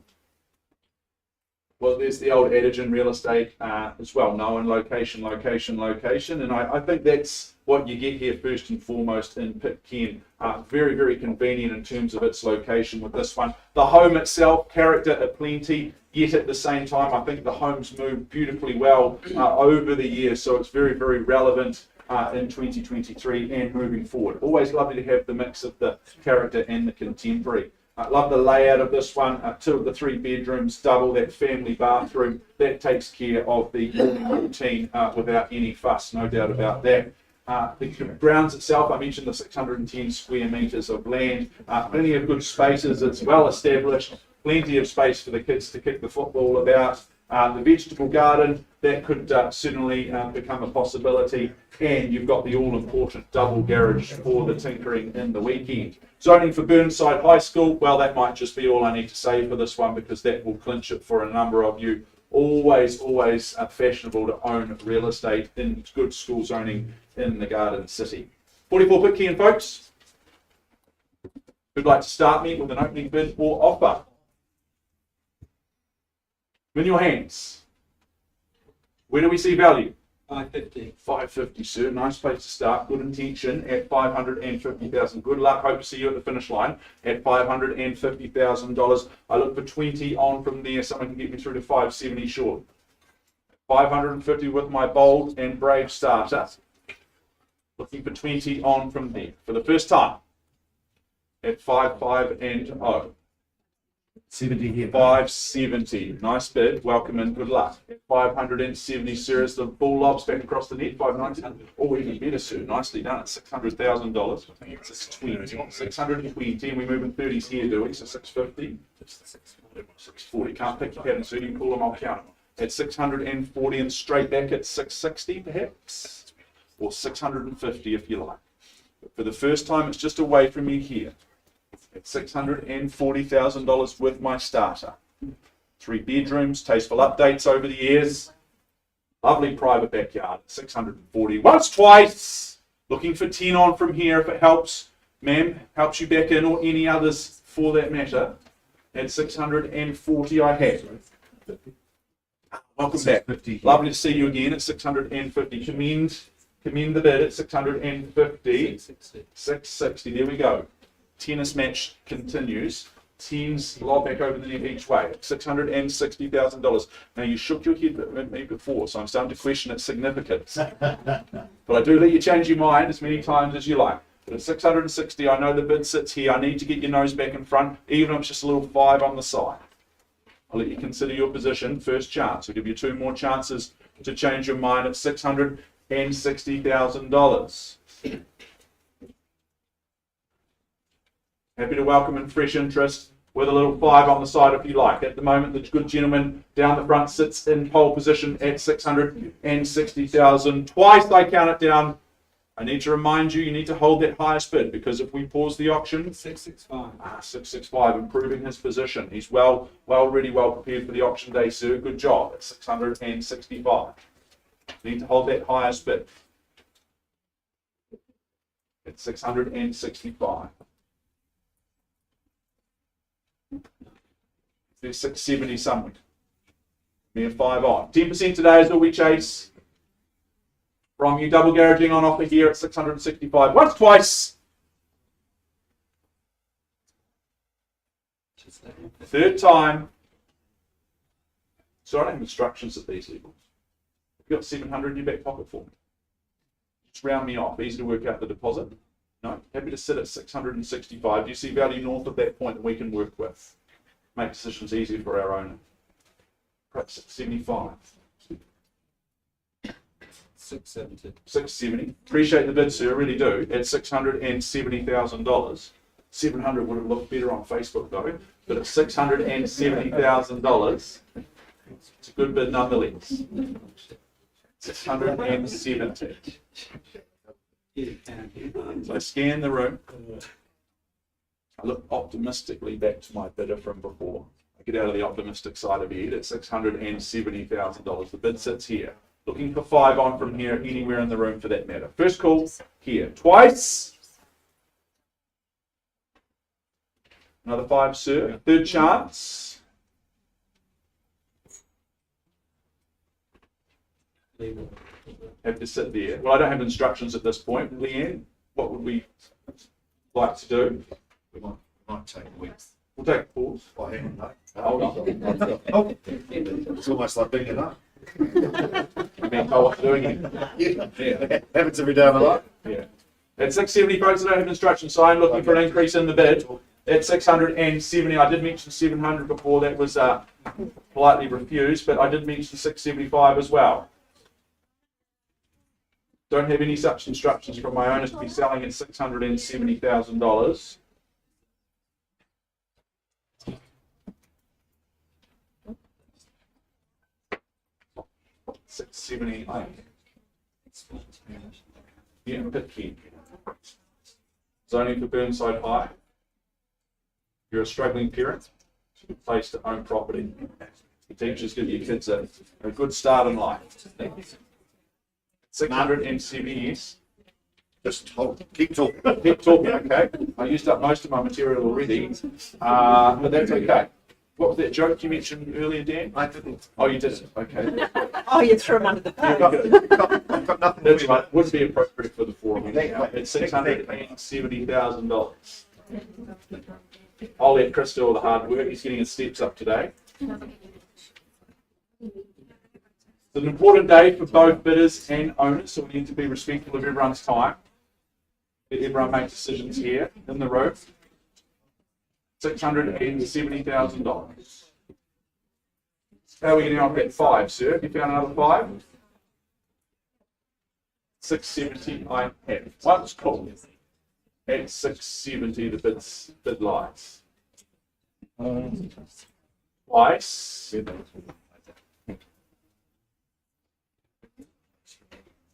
Well, there's the old adage in real estate, it's well known, location, location, location, and I think that's what you get here first and foremost in Pitkin. Very, very convenient in terms of its location with this one. The home itself, character aplenty, yet at the same time, I think the home's moved beautifully well over the years, so it's very, very relevant in 2023 and moving forward. Always lovely to have the mix of the character and the contemporary. I love the layout of this one. 2 of the 3 bedrooms, double that family bathroom. That takes care of the morning routine without any fuss, no doubt about that. The grounds itself, I mentioned the 610 square metres of land, plenty of good spaces. It's well established, plenty of space for the kids to kick the football about. The vegetable garden, that could certainly become a possibility, and you've got the all-important double garage for the tinkering in the weekend. Zoning for Burnside High School, well, that might just be all I need to say for this one because that will clinch it for a number of you. Always fashionable to own real estate in good school zoning in the Garden City. 44 Pitkin, folks. Who'd like to start me with an opening bid or offer? In your hands. Where do we see value? 550. 550, sir. Nice place to start. Good intention at 550,000. Good luck. Hope to see you at the finish line at $550,000. I look for 20 on from there. Someone can get me through to 570 short. 550 with my bold and brave starter. Looking for 20 on from there for the first time at 55 and 0. 70 here. 570. Nice bid. Welcome and good luck. 570, sir, is the bull lobs back across the net. 590. Oh, even better, sir. Nicely done at $600,000. I think it's 620. 620. And we move in 30s here, do we? So 650. 640. Can't pick your pattern, so you can pull them, I'll count them. At 640 and straight back at 660, perhaps? Or 650 if you like. But for the first time, it's just away from you here. At $640,000 with my starter. 3 bedrooms, tasteful updates over the years. Lovely private backyard at 640. Once, twice. Looking for 10 on from here if it helps. Ma'am, helps you back in, or any others for that matter. At 640 I have. Welcome back. Lovely to see you again at 650. Commend the bid at 650. 660. There we go. Tennis match continues. Teams lob back over the net each way at $660,000. Now you shook your head at me before, so I'm starting to question its significance. But I do let you change your mind as many times as you like. But at 660, I know the bid sits here. I need to get your nose back in front, even if it's just a little 5 on the side. I'll let you consider your position. First chance. I'll give you 2 more chances to change your mind at $660,000. Happy to welcome in fresh interest with a little 5 on the side if you like. At the moment, the good gentleman down the front sits in pole position at $660,000. Twice I count it down. I need to remind you, you need to hold that highest bid, because if we pause the auction, 665. 665, improving his position. He's well prepared for the auction day, sir. Good job at 665. Need to hold that highest bid at 665. There's 670 somewhere. Mere 5 on. 10% today is all we chase. From you, double garaging on offer here at 665. Once, twice. Third time. So I don't have instructions at these levels. You've got 700 in your back pocket for me. Just round me off. Easy to work out the deposit. No, happy to sit at 665. Do you see value north of that point that we can work with? Make decisions easier for our owner. Perhaps 675. 670. 670. Appreciate the bid, sir. I really do. At $670,000. 700 would have looked better on Facebook though. But at $670,000, it's a good bid nonetheless. 670. So I scan the room. I look optimistically back to my bidder from before. I get out of the optimistic side of it at $670,000. The bid sits here. Looking for 5 on from here, anywhere in the room for that matter. First call here. Twice. Another 5, sir. Third chance. Have to sit there. Well, I don't have instructions at this point. Leanne, what would we like to do? We might take a week. We'll take a pause. Oh, hang on, no. Hold on. It's almost like being at home. You've been told what you're doing here. Yeah. Happens every day of my life. Yeah. At 670, folks, I don't have instruction sign. Looking for an increase in the bid. At 670, I did mention 700 before. That was politely refused, but I did mention 675 as well. Don't have any such instructions from my owners to be selling at $670,000. $670. Yeah, Pitz. Zoning for Burnside High. You're a struggling parent, place to own property. The teachers give your kids a good start in life. 670 years. Just hold, keep talking. Keep talking, okay. I used up most of my material already, but that's okay. What was that joke you mentioned earlier, Dan? I didn't. Oh, you didn't. Okay. Oh, you threw him under the You've bus. I've got nothing. That's right. Wouldn't be appropriate for the forum anyhow. It's $670,000. I'll let Chris do all the hard work. He's getting his steps up today. It's an important day for both bidders and owners, so we need to be respectful of everyone's time. Let everyone make decisions here in the room. $670,000. How are we getting on that 5, sir? Have you found another 5? 670 I have. Once called. At 670 the bid lies. Twice.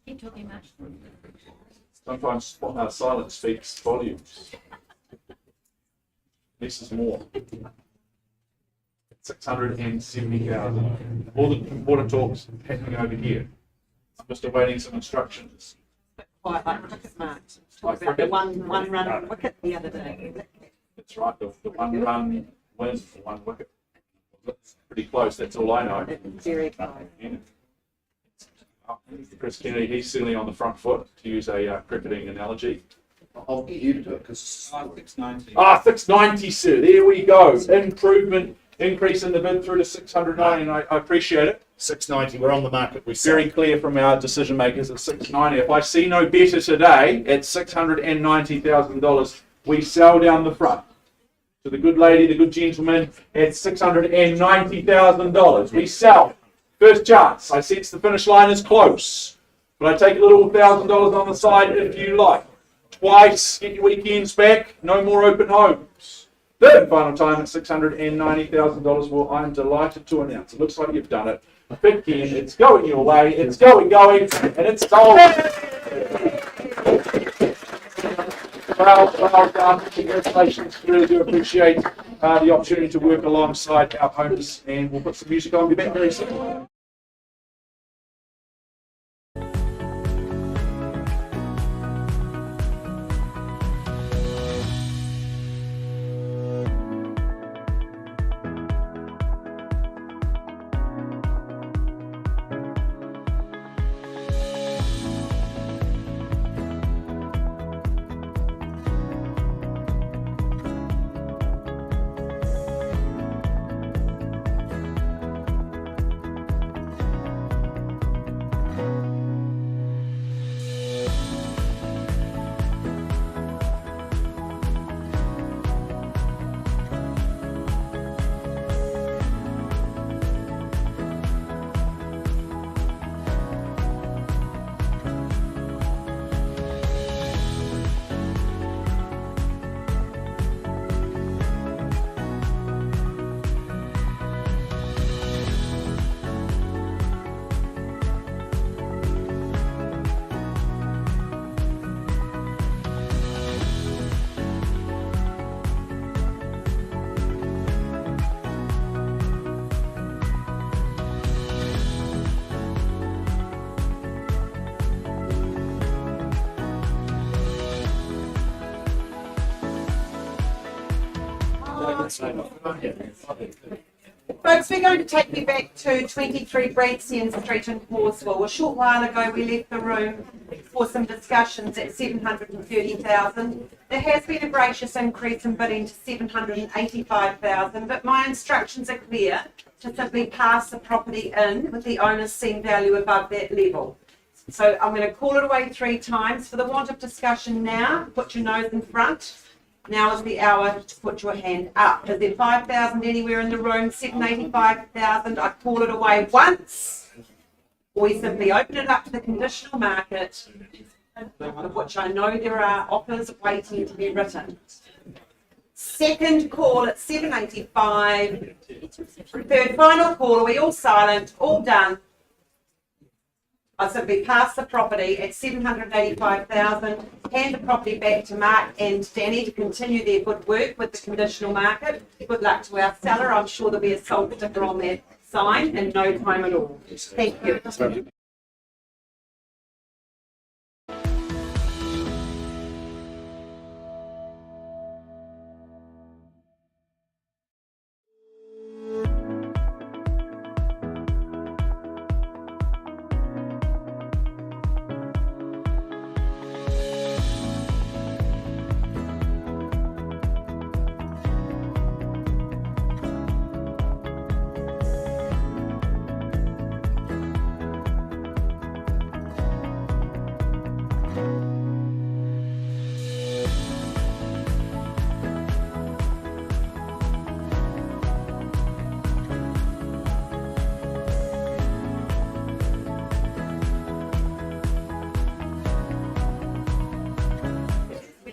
Keep talking, Matt. Sometimes silence speaks volumes. This is more. 670,000. All the important talks happening over here. I'm just awaiting some instructions. Quite like cricket, Mark. Like Talked about the cricket? one run wicket the other day. That's right, the one run win for one wicket. That's pretty close, that's all I know. Very close. Yeah. Chris Kennedy, he's certainly on the front foot, to use a cricketing analogy. I'll get you to do it because 690. 690, sir. There we go. Increase in the bid through to 690, and I appreciate it. 690. We're on the market. We sell. Very clear from our decision makers at 690. If I see no better today at $690,000, we sell down the front. To the good lady, the good gentleman, at $690,000. We sell. First chance. I sense the finish line is close. But I take a little $1,000 on the side if you like. Twice, get your weekends back. No more open homes. Third and final time at $690,000. Well, I'm delighted to announce. It looks like you've done it. Big Ken, it's going your way. It's going, and it's sold. Well done. Congratulations. Really do appreciate the opportunity to work alongside our owners, and we'll put some music on. We'll be back very soon. Folks, we're going to take you back to 23 Beretsian Street in Horseville. A short while ago, we left the room for some discussions at $730,000. There has been a gracious increase in bidding to $785,000, but my instructions are clear to simply pass the property in with the owner's seen value above that level. So I'm going to call it away 3 times. For the want of discussion now, put your nose in front. Now is the hour to put your hand up. Is there 5,000 anywhere in the room? 785,000. I call it away once. Or we simply open it up to the conditional market, of which I know there are offers waiting to be written. Second call at 785. Third final call. Are we all silent? All done. I simply pass the property at $785,000, hand the property back to Mark and Danny to continue their good work with the conditional market. Good luck to our seller. I'm sure there'll be a sold sticker on that sign in no time at all. Thank you.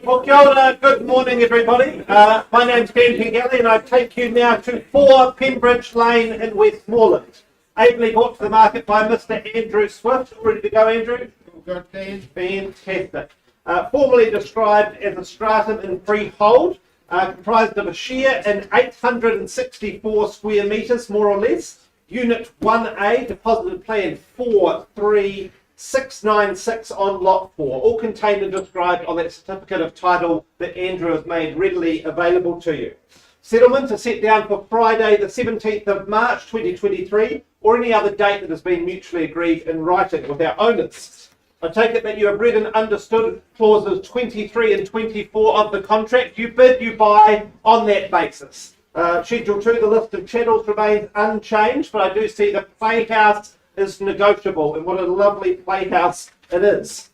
Well, kia ora, good morning everybody. My name's Ben Pengelly and I take you now to 4 Pembridge Lane in Westmoreland. Ably brought to the market by Mr. Andrew Swift. All ready to go, Andrew? Good, fantastic. Formally described as a stratum in freehold, comprised of a share in 864 square metres, more or less. Unit 1A, deposited plan 43696 on lot 4, all contained and described on that certificate of title that Andrew has made readily available to you. Settlement is set down for Friday the 17th of March 2023 or any other date that has been mutually agreed in writing with our owners. I take it that you have read and understood clauses 23 and 24 of the contract. You bid, you buy on that basis. Schedule 2, the list of chattels remains unchanged, but I do see the playhouse is negotiable, and what a lovely playhouse it is.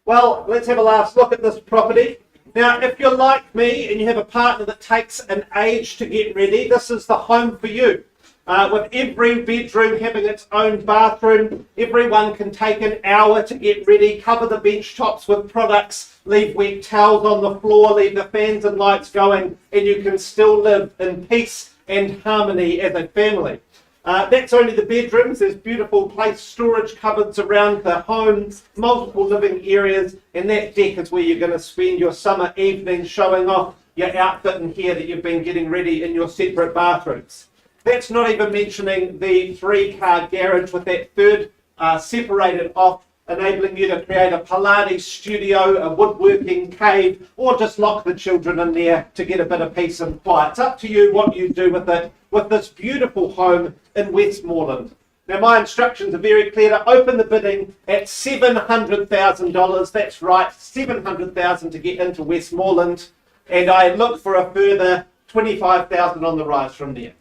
Well, let's have a last look at this property. Now, if you're like me and you have a partner that takes an age to get ready, this is the home for you. With every bedroom having its own bathroom, everyone can take an hour to get ready, cover the bench tops with products, leave wet towels on the floor, leave the fans and lights going, and you can still live in peace and harmony as a family. That's only the bedrooms. There's beautiful place storage cupboards around the homes, multiple living areas, and that deck is where you're going to spend your summer evening showing off your outfit in here that you've been getting ready in your separate bathrooms. That's not even mentioning the 3-car garage with that third separated off, enabling you to create a Pilates studio, a woodworking cave, or just lock the children in there to get a bit of peace and quiet. It's up to you what you do with it, with this beautiful home in Westmoreland. Now, my instructions are very clear to open the bidding at $700,000. That's right, $700,000 to get into Westmoreland, and I look for a further $25,000 on the rise from there.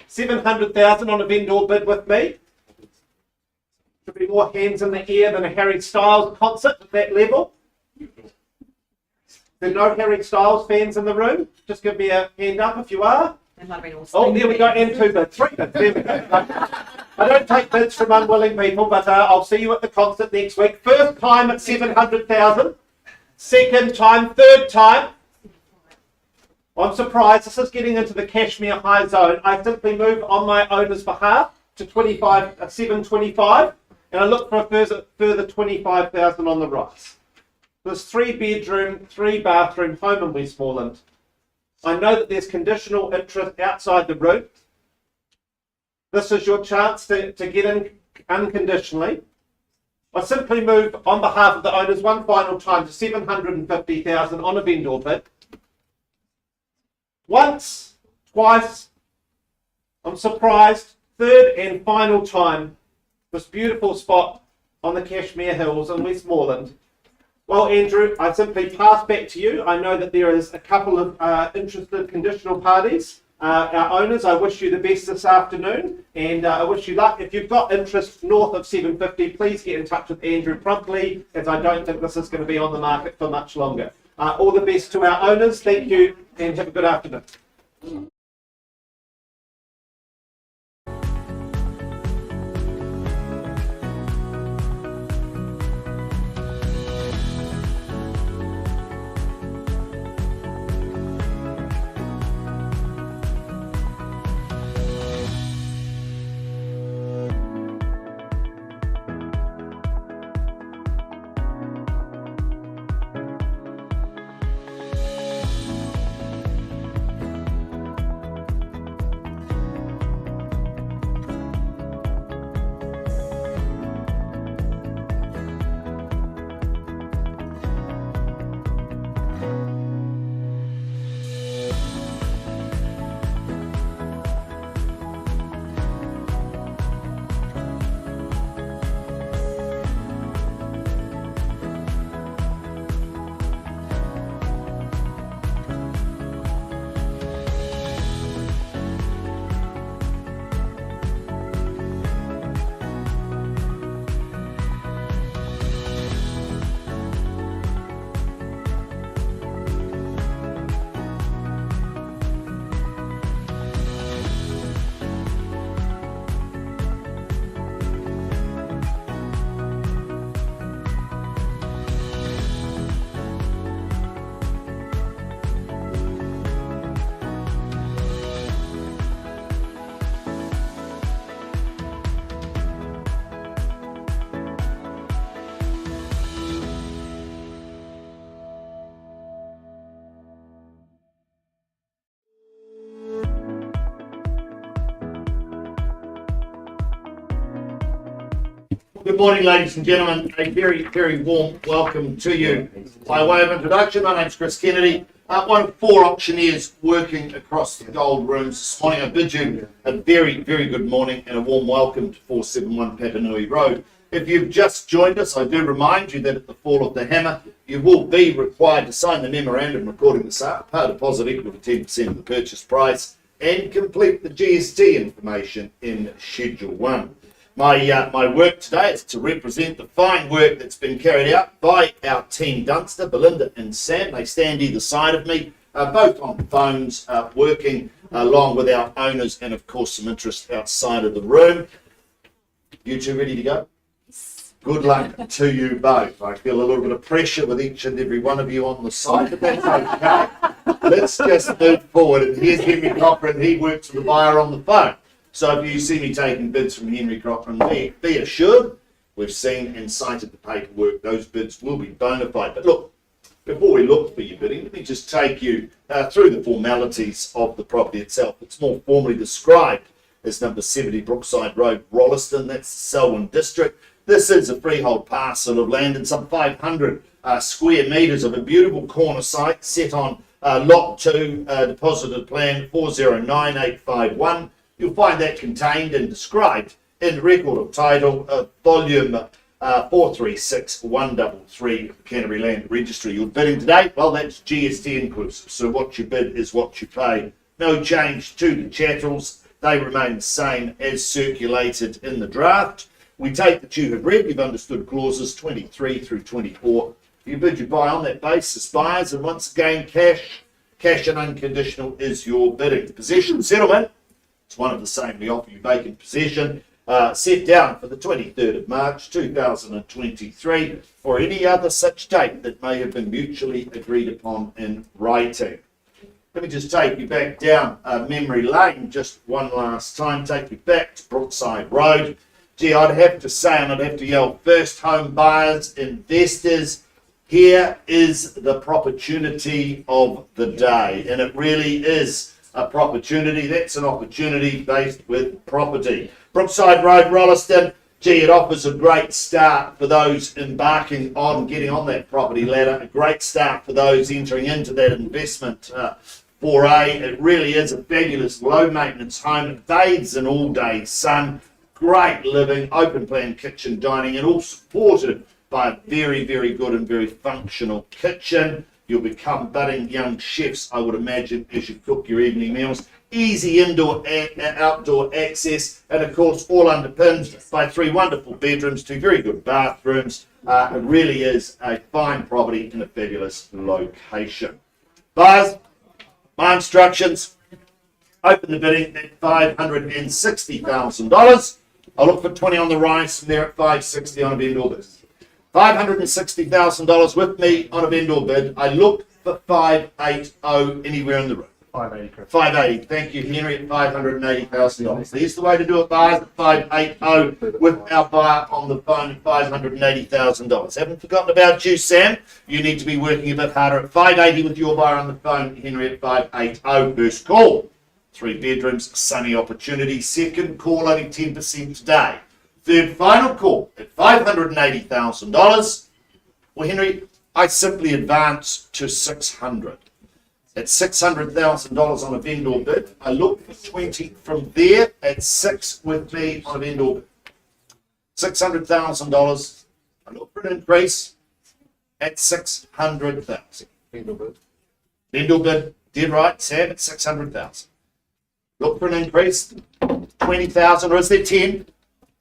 $700,000 on a vendor bid with me. Should be more hands in the air than a Harry Styles concert at that level. There are no Harry Styles fans in the room. Just give me a hand up if you are. Oh, there we go, and 2 bids. 3 bids, there we go. I don't take bids from unwilling people, but I'll see you at the concert next week. First time at $700,000. Second time, third time. I'm surprised. This is getting into the Cashmere High zone. I simply move on my owner's behalf to $725, and I look for a further $25,000 on the rise. This 3-bedroom, 3-bathroom home in Westmoreland. I know that there's conditional interest outside the room. This is your chance to get in unconditionally. I simply move on behalf of the owners one final time to $750,000 on a vendor bid. Once, twice, I'm surprised, third and final time, this beautiful spot on the Cashmere Hills in Westmoreland. Well, Andrew, I simply pass back to you. I know that there is a couple of interested conditional parties. Our owners, I wish you the best this afternoon, and I wish you luck. If you've got interest north of 750, please get in touch with Andrew promptly, as I don't think this is going to be on the market for much longer. All the best to our owners. Thank you, and have a good afternoon. Good morning, ladies and gentlemen. A very, very warm welcome to you. By way of introduction, my name's Chris Kennedy, one of 4 auctioneers working across the gold rooms this morning. I bid you a very, very good morning and a warm welcome to 471 Papanui Road. If you've just joined us, I do remind you that at the fall of the hammer, you will be required to sign the memorandum recording the sale, pay a deposit equal to 10% of the purchase price, and complete the GST information in Schedule 1. My work today is to represent the fine work that's been carried out by our team Dunster, Belinda and Sam. They stand either side of me, both on phones, working along with our owners and, of course, some interest outside of the room. You two ready to go? Good luck to you both. I feel a little bit of pressure with each and every one of you on the side, but that's okay. Let's just move forward. And here's Henry Cochran. He works with the buyer on the phone. So if you see me taking bids from Henry Cochran, be assured we've seen and cited the paperwork. Those bids will be bona fide. But look, before we look for your bidding, let me just take you through the formalities of the property itself. It's more formally described as number 70 Brookside Road, Rolleston. That's the Selwyn district. This is a freehold parcel of land and some 500 square metres of a beautiful corner site set on Lot 2, deposited plan 409851. You'll find that contained and described in the record of title, volume 436133 of the Canterbury Land Registry. You're bidding today, well, that's GST inclusive. So what you bid is what you pay. No change to the chattels. They remain the same as circulated in the draft. We take that you have read, you've understood clauses 23 through 24. You bid, you buy on that basis, buyers, and once again, cash and unconditional is your bidding. Possession settlement. It's one of the same. We offer you vacant possession, set down for the 23rd of March 2023 or any other such date that may have been mutually agreed upon in writing. Let me just take you back down memory lane just one last time, take you back to Brookside Road. Gee, I'd have to say, and I'd have to yell, first home buyers, investors, here is the opportunity of the day, and it really is a opportunity. That's an opportunity based with property. Brookside Road, Rolleston, gee, it offers a great start for those embarking on getting on that property ladder, a great start for those entering into that investment foray. It really is a fabulous low maintenance home. It bathes in all day sun, great living, open plan kitchen, dining, and all supported by a very, very good and very functional kitchen. You'll become budding young chefs, I would imagine, as you cook your evening meals. Easy indoor and outdoor access, and of course, all underpinned by 3 wonderful bedrooms, 2 very good bathrooms. It really is a fine property in a fabulous location. Buyers, my instructions: open the bidding at $560,000. I'll look for 20 on the rise from there at 560 on a vendor bid. $560,000 with me on a vendor bid. I look for 580 anywhere in the room. 580. 580. Thank you, Henry, at $580,000. There's the way to do it, buyers, at 580 with our buyer on the phone at $580,000. Haven't forgotten about you, Sam. You need to be working a bit harder at 580 with your buyer on the phone, Henry, at 580. First call. 3 bedrooms, sunny opportunity. Second call, only 10% today. Third final call at $580,000. Well, Henry, I simply advance to 600. At $600,000 on a vendor bid, I look for 20 from there at 6 with me on a vendor bid. $600,000. I look for an increase at 600,000. Vendor bid. Vendor bid, dead right, Sam, at 600,000. Look for an increase, 20,000, or is there 10?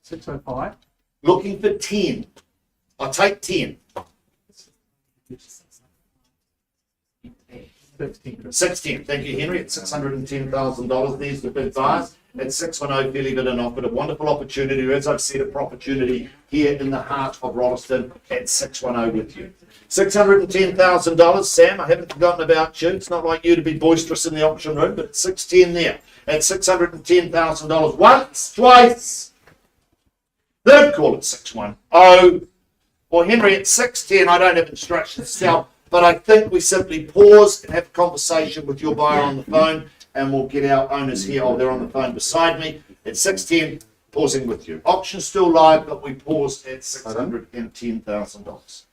605. Looking for 10. I'll take 10. 16. Thank you, Henry. At $610,000. There's the bid buyers. At 610, fairly bid and offered. A wonderful opportunity. As I've said, a opportunity here in the heart of Rolleston at 610 with you. $610,000. Sam, I haven't forgotten about you. It's not like you to be boisterous in the auction room, but it's 610 there. At $610,000. Once, twice. Third call at 610. Well, Henry, at 610, I don't have instructions still, but I think we simply pause and have a conversation with your buyer on the phone, and we'll get our owners here. Oh, they're on the phone beside me. At 610, Pausing with you. Auction still live, but we paused at $610,000.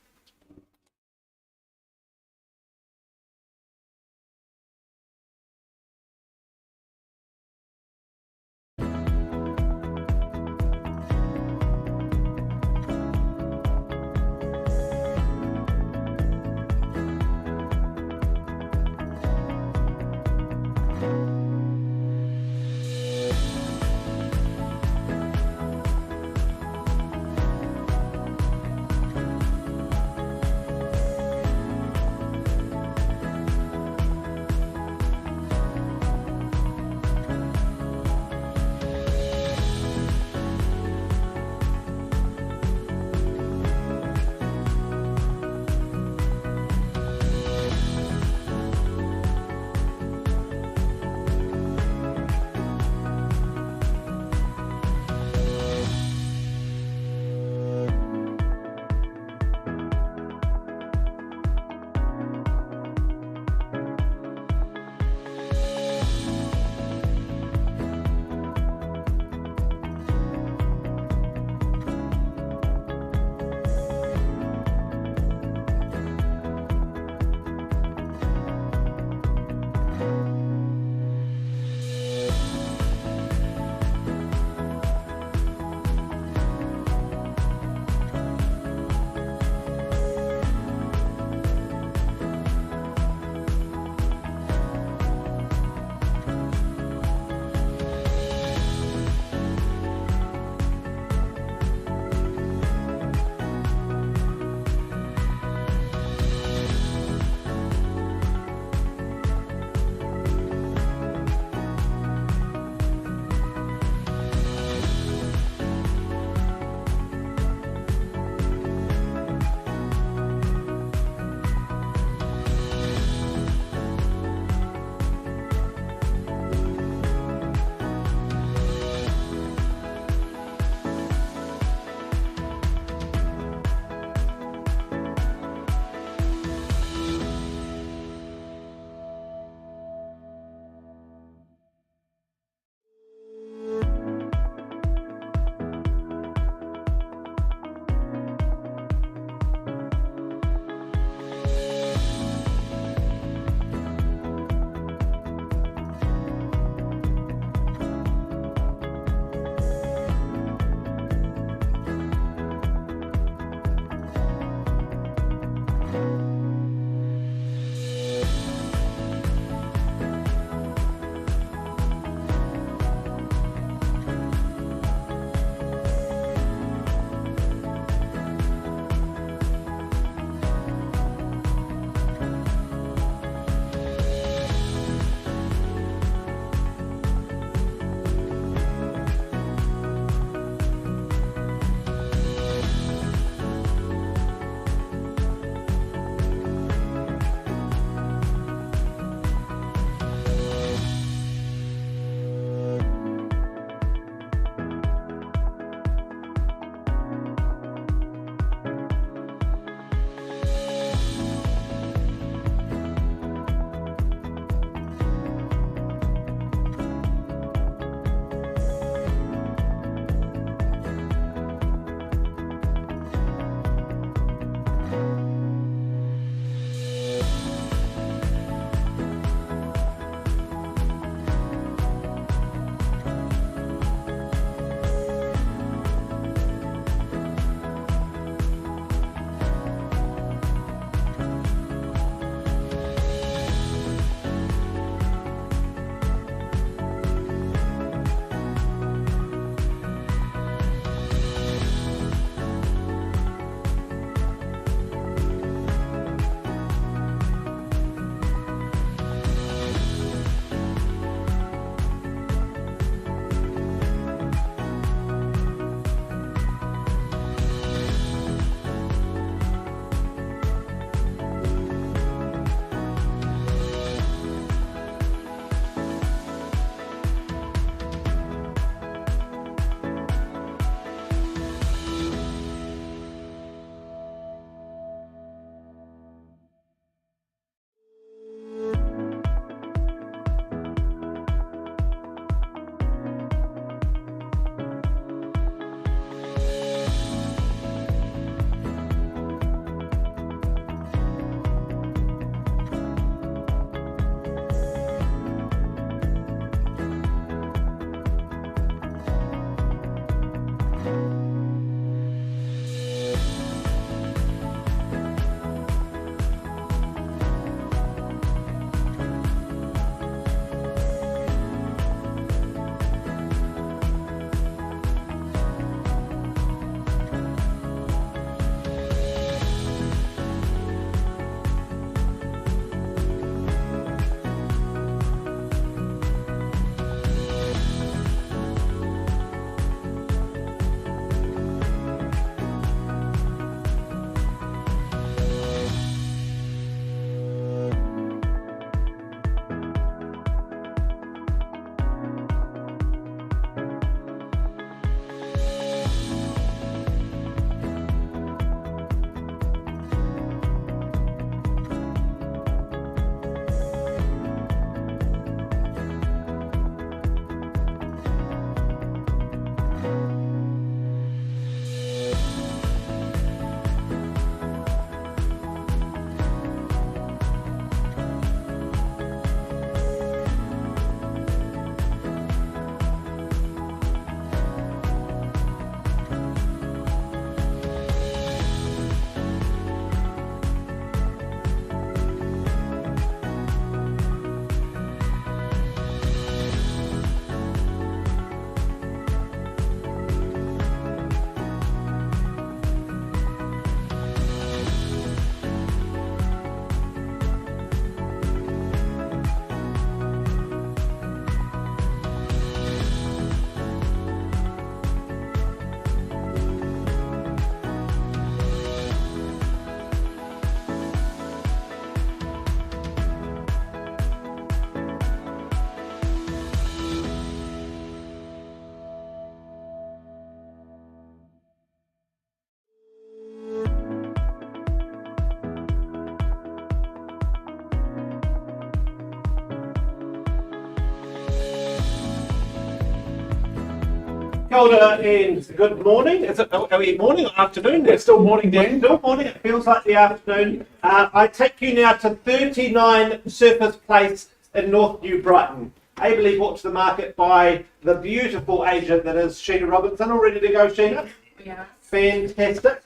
Kia ora and good morning. Are we morning or afternoon? It's still morning, Dan. Still morning. It feels like the afternoon. I take you now to 39 Surface Place in North New Brighton. Ably brought to the market by the beautiful agent that is Sheena Robinson. All ready to go, Sheena? Yeah. Fantastic.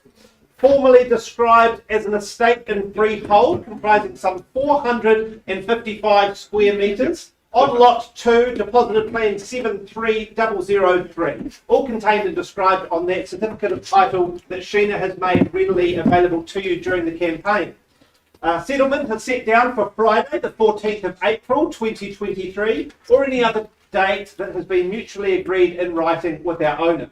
Formerly described as an estate in freehold, comprising some 455 square metres. On lot 2, deposited plan 73003. All contained and described on that certificate of title that Sheena has made readily available to you during the campaign. Settlement has set down for Friday, the 14th of April 2023, or any other date that has been mutually agreed in writing with our owner.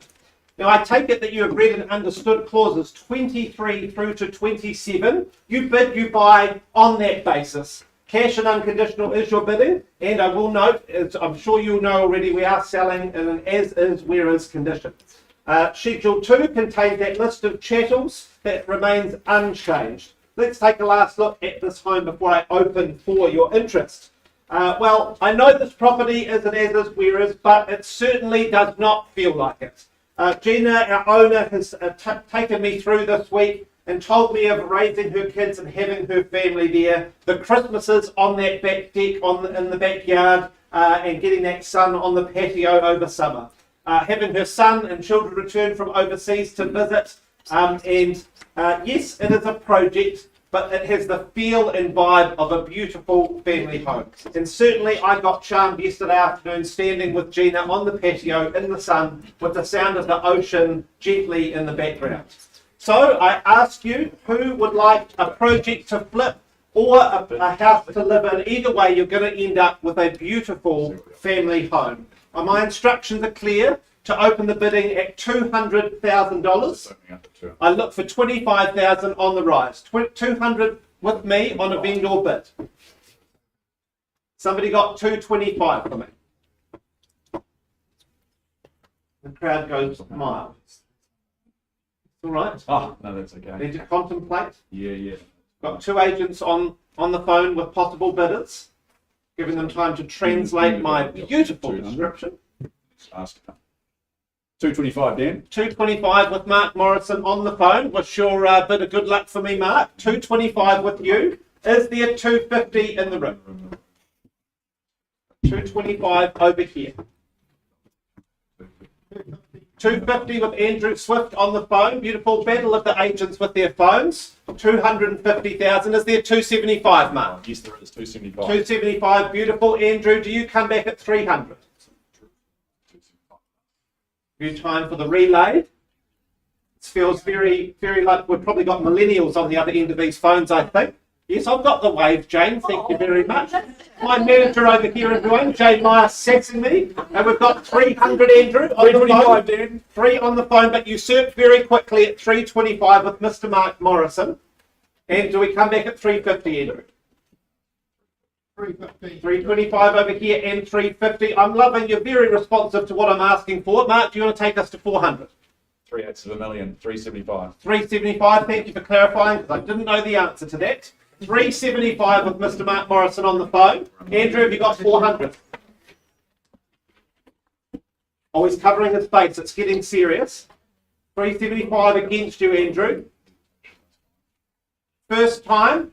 Now, I take it that you have read and understood clauses 23 through to 27. You bid, you buy on that basis. Cash and unconditional is your bidding, and I will note, as I'm sure you'll know already, we are selling in an as-is, where-is condition. Schedule 2 contains that list of chattels that remains unchanged. Let's take a last look at this home before I open for your interest. Well, I know this property is an as-is, where-is, but it certainly does not feel like it. Gina, our owner, has taken me through this week and told me of raising her kids and having her family there, the Christmases on that back deck in the backyard, and getting that sun on the patio over summer. Having her son and children return from overseas to visit, yes, it is a project, but it has the feel and vibe of a beautiful family home. And certainly I got charmed yesterday afternoon standing with Gina on the patio in the sun with the sound of the ocean gently in the background. So I ask you, who would like a project to flip or a house to live in? Either way, you're going to end up with a beautiful family home. My instructions are clear. To open the bidding at $200,000. I look for 25,000 on the rise. 200 with me on a vendor bid. Somebody got 225 for me. The crowd goes mild. All right. Oh, no, that's okay. Need to contemplate. Yeah. Got 2 agents on the phone with possible bidders, giving them time to translate my beautiful description. Ask. 225, Dan. 225 with Mark Morrison on the phone. Wish your bit of good luck for me, Mark. 225 with you. Is there 250 in the room? 225 over here. 250 with Andrew Swift on the phone. Beautiful battle of the agents with their phones. 250,000. Is there 275, Mark? Yes, there is 275. 275. Beautiful. Andrew, do you come back at 300? Good time for the relay. It feels very, very like we've probably got millennials on the other end of these phones, I think. Yes, I've got the wave, Jane. Thank you very much. My manager over here, everyone, Jane Meyer, sassing me. And we've got 300, Andrew, on the phone. Dan. 3 on the phone, but usurped very quickly at 325 with Mr. Mark Morrison. And do we come back at 350, Andrew? 350. 325 over here and 350. I'm loving you're very responsive to what I'm asking for. Mark, do you want to take us to 400? 3/8 of a million, 375. 375, thank you for clarifying because I didn't know the answer to that. 375 with Mr. Mark Morrison on the phone. Andrew, have you got 400? Oh, he's covering his face. It's getting serious. 375 against you, Andrew. First time.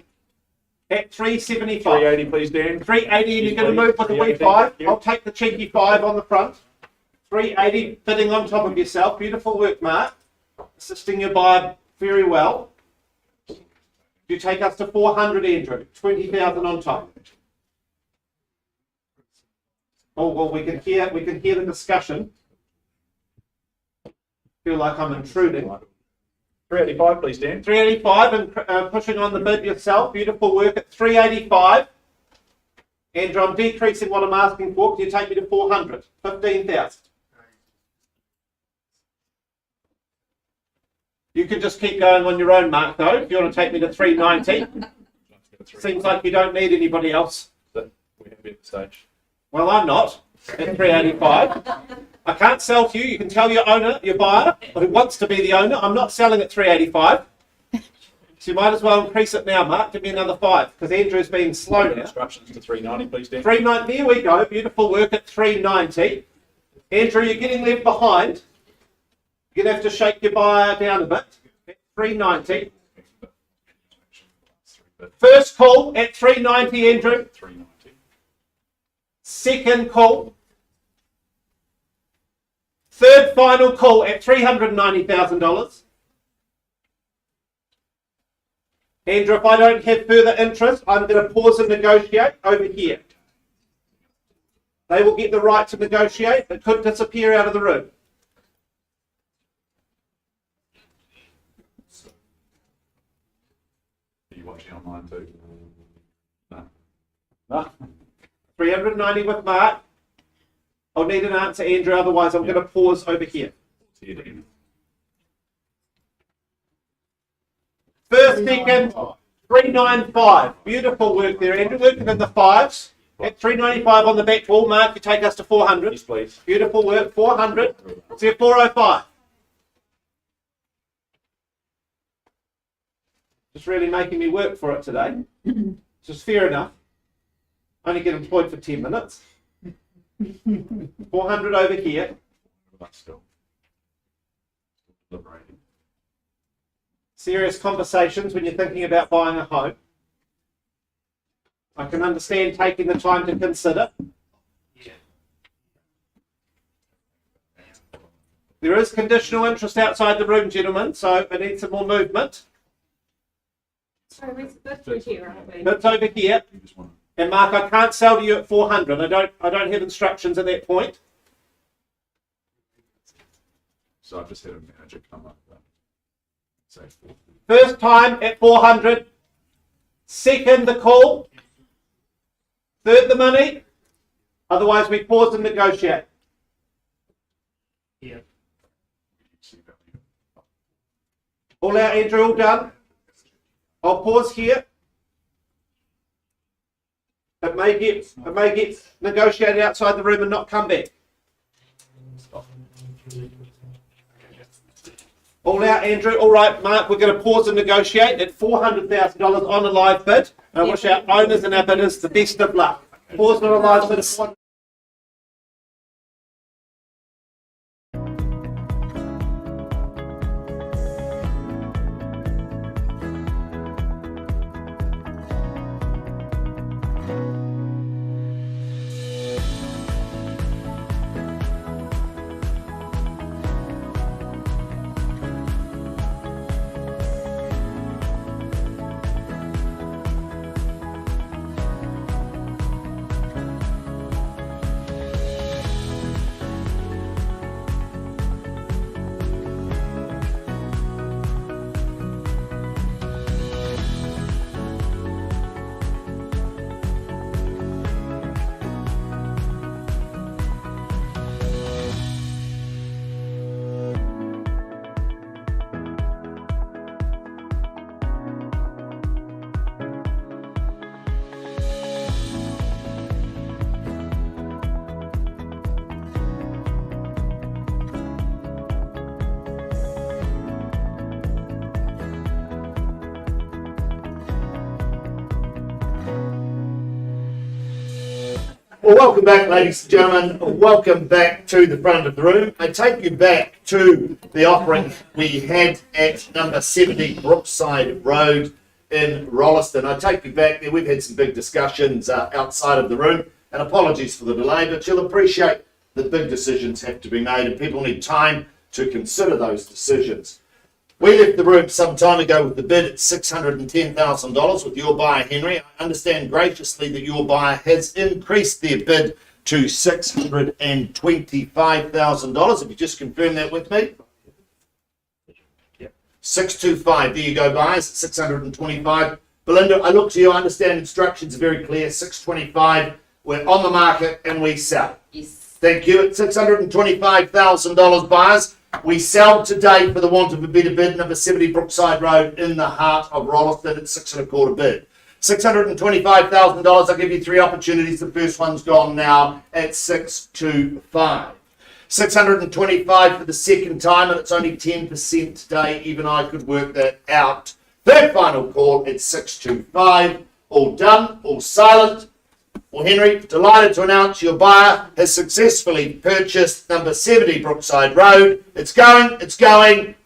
At 375. 380, please, Dan. 380, and you're going to move with the wee 5. I'll take the cheeky 5 on the front. 380, bidding on top of yourself. Beautiful work, Mark. Assisting your buyer very well. You take us to 400, Andrew. 20,000 on top. Oh, well, we can hear the discussion. Feel like I'm intruding. 385, please, Dan. 385 and pushing on the bid yourself. Beautiful work at 385. Andrew, I'm decreasing what I'm asking for. Can you take me to 400? 15,000. You can just keep going on your own, Mark, though, if you want to take me to 390. Seems like you don't need anybody else. We're happy at the stage. Well, I'm not at 385. I can't sell to you. You can tell your owner, your buyer, who wants to be the owner, I'm not selling at 385. So you might as well increase it now, Mark. Give me another 5, because Andrew's been slow now. Instructions to 390, please, Dan. 390, there we go. Beautiful work at 390. Andrew, you're getting left behind. You're going to have to shake your buyer down a bit. At 390. First call at 390, Andrew. 390. Second call. Third final call at $390,000. Andrew, if I don't have further interest, I'm going to pause and negotiate over here. They will get the right to negotiate, but could disappear out of the room. Are you watching online too? No. No. 390 with Mark. I'll need an answer, Andrew, otherwise I'm going to pause over here. See you, Dean. First, second, 395. Beautiful work there, Andrew. Working in the fives. At 395 on the back wall, Mark, you take us to 400. Yes, please. Beautiful work, 400. See you 405. Just really making me work for it today. Just fair enough. Only get employed for 10 minutes. 400 over here. But still liberating. Serious conversations when you're thinking about buying a home. I can understand taking the time to consider. There is conditional interest outside the room, gentlemen, so I need some more movement. Sorry, we're through here, aren't we? That's over here. You just want to, And Mark, I can't sell to you at 400. I don't have instructions at that point. so I've just had a manager come up with that. Say 4. First time at 400. Second, the call. Third, the money. Otherwise, we pause and negotiate. All out, Andrew, all done. I'll pause here. It may get negotiated outside the room and not come back. All out, Andrew. All right, Mark, we're going to pause and negotiate at $400,000 on a live bid. And I wish our owners and our bidders the best of luck. Pause on a live bid. Well, welcome back, ladies and gentlemen. Welcome back to the front of the room. I take you back to the offering we had at number 70 Brookside Road in Rolleston. I take you back there. We've had some big discussions outside of the room, and apologies for the delay, but you'll appreciate that big decisions have to be made and people need time to consider those decisions. We left the room some time ago with the bid at $610,000 with your buyer, Henry. I understand graciously that your buyer has increased their bid to $625,000. If you just confirm that with me. 625. There you go, buyers. 625. Belinda, I look to you. I understand instructions are very clear. 625. We're on the market and we sell. Yes. Thank you. At $625,000, buyers. We sell today for the want of a better bid, number 70 Brookside Road in the heart of Rolleston at 6.25 bid. $625,000. I'll give you 3 opportunities. The first one's gone now at 625. 625 for the second time, and it's only 10% today. Even I could work that out. Third final call at 625. All done, all silent. Well, Henry, delighted to announce your buyer has successfully purchased number 70 Brookside Road. It's going, it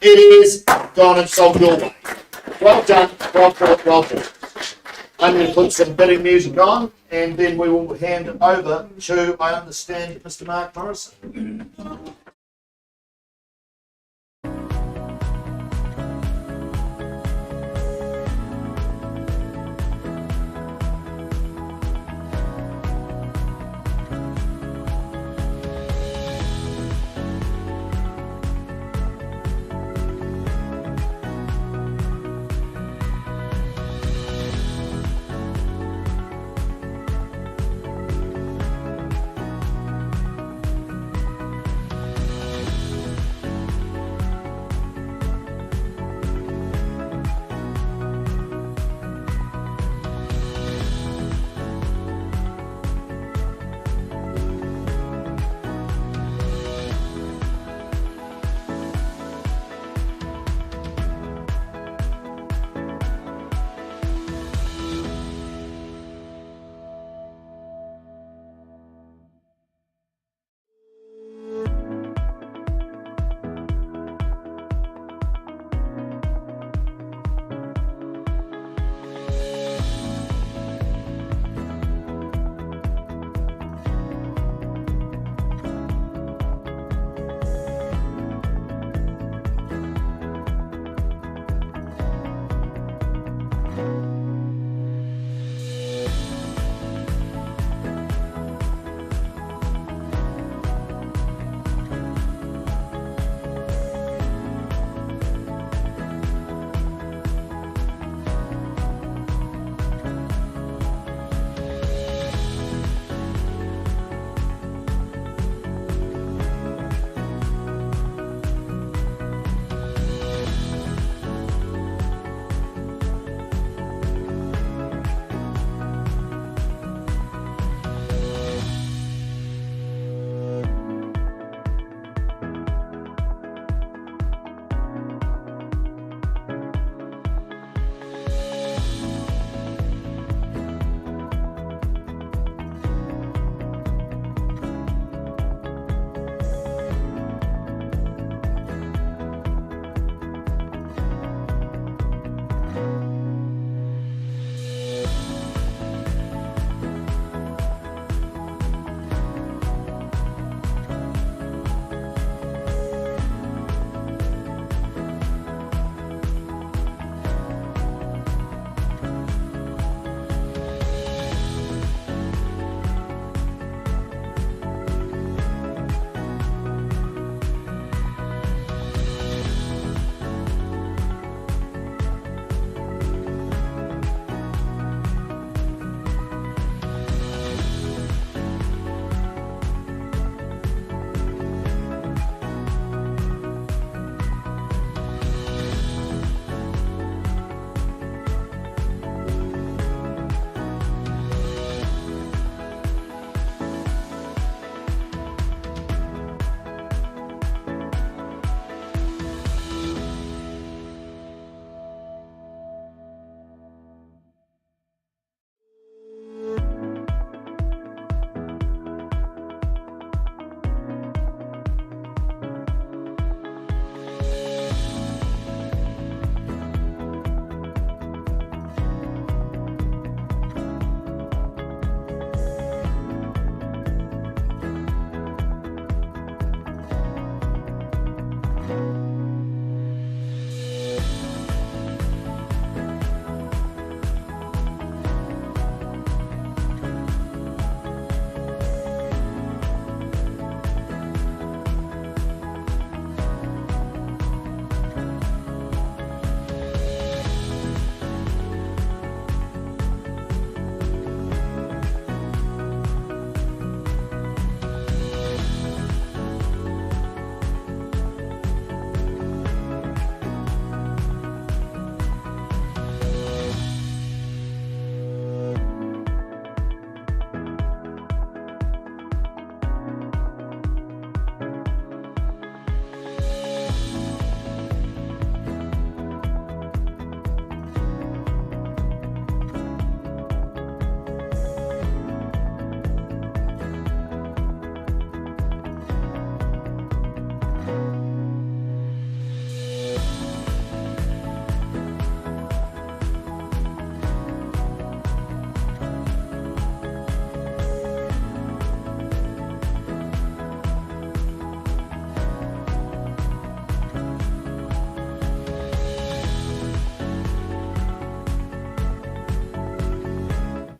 is gone and sold your way. Well done, well bought, well bought. I'm going to put some bidding music on and then we will hand over to, I understand, Mr. Mark Morrison.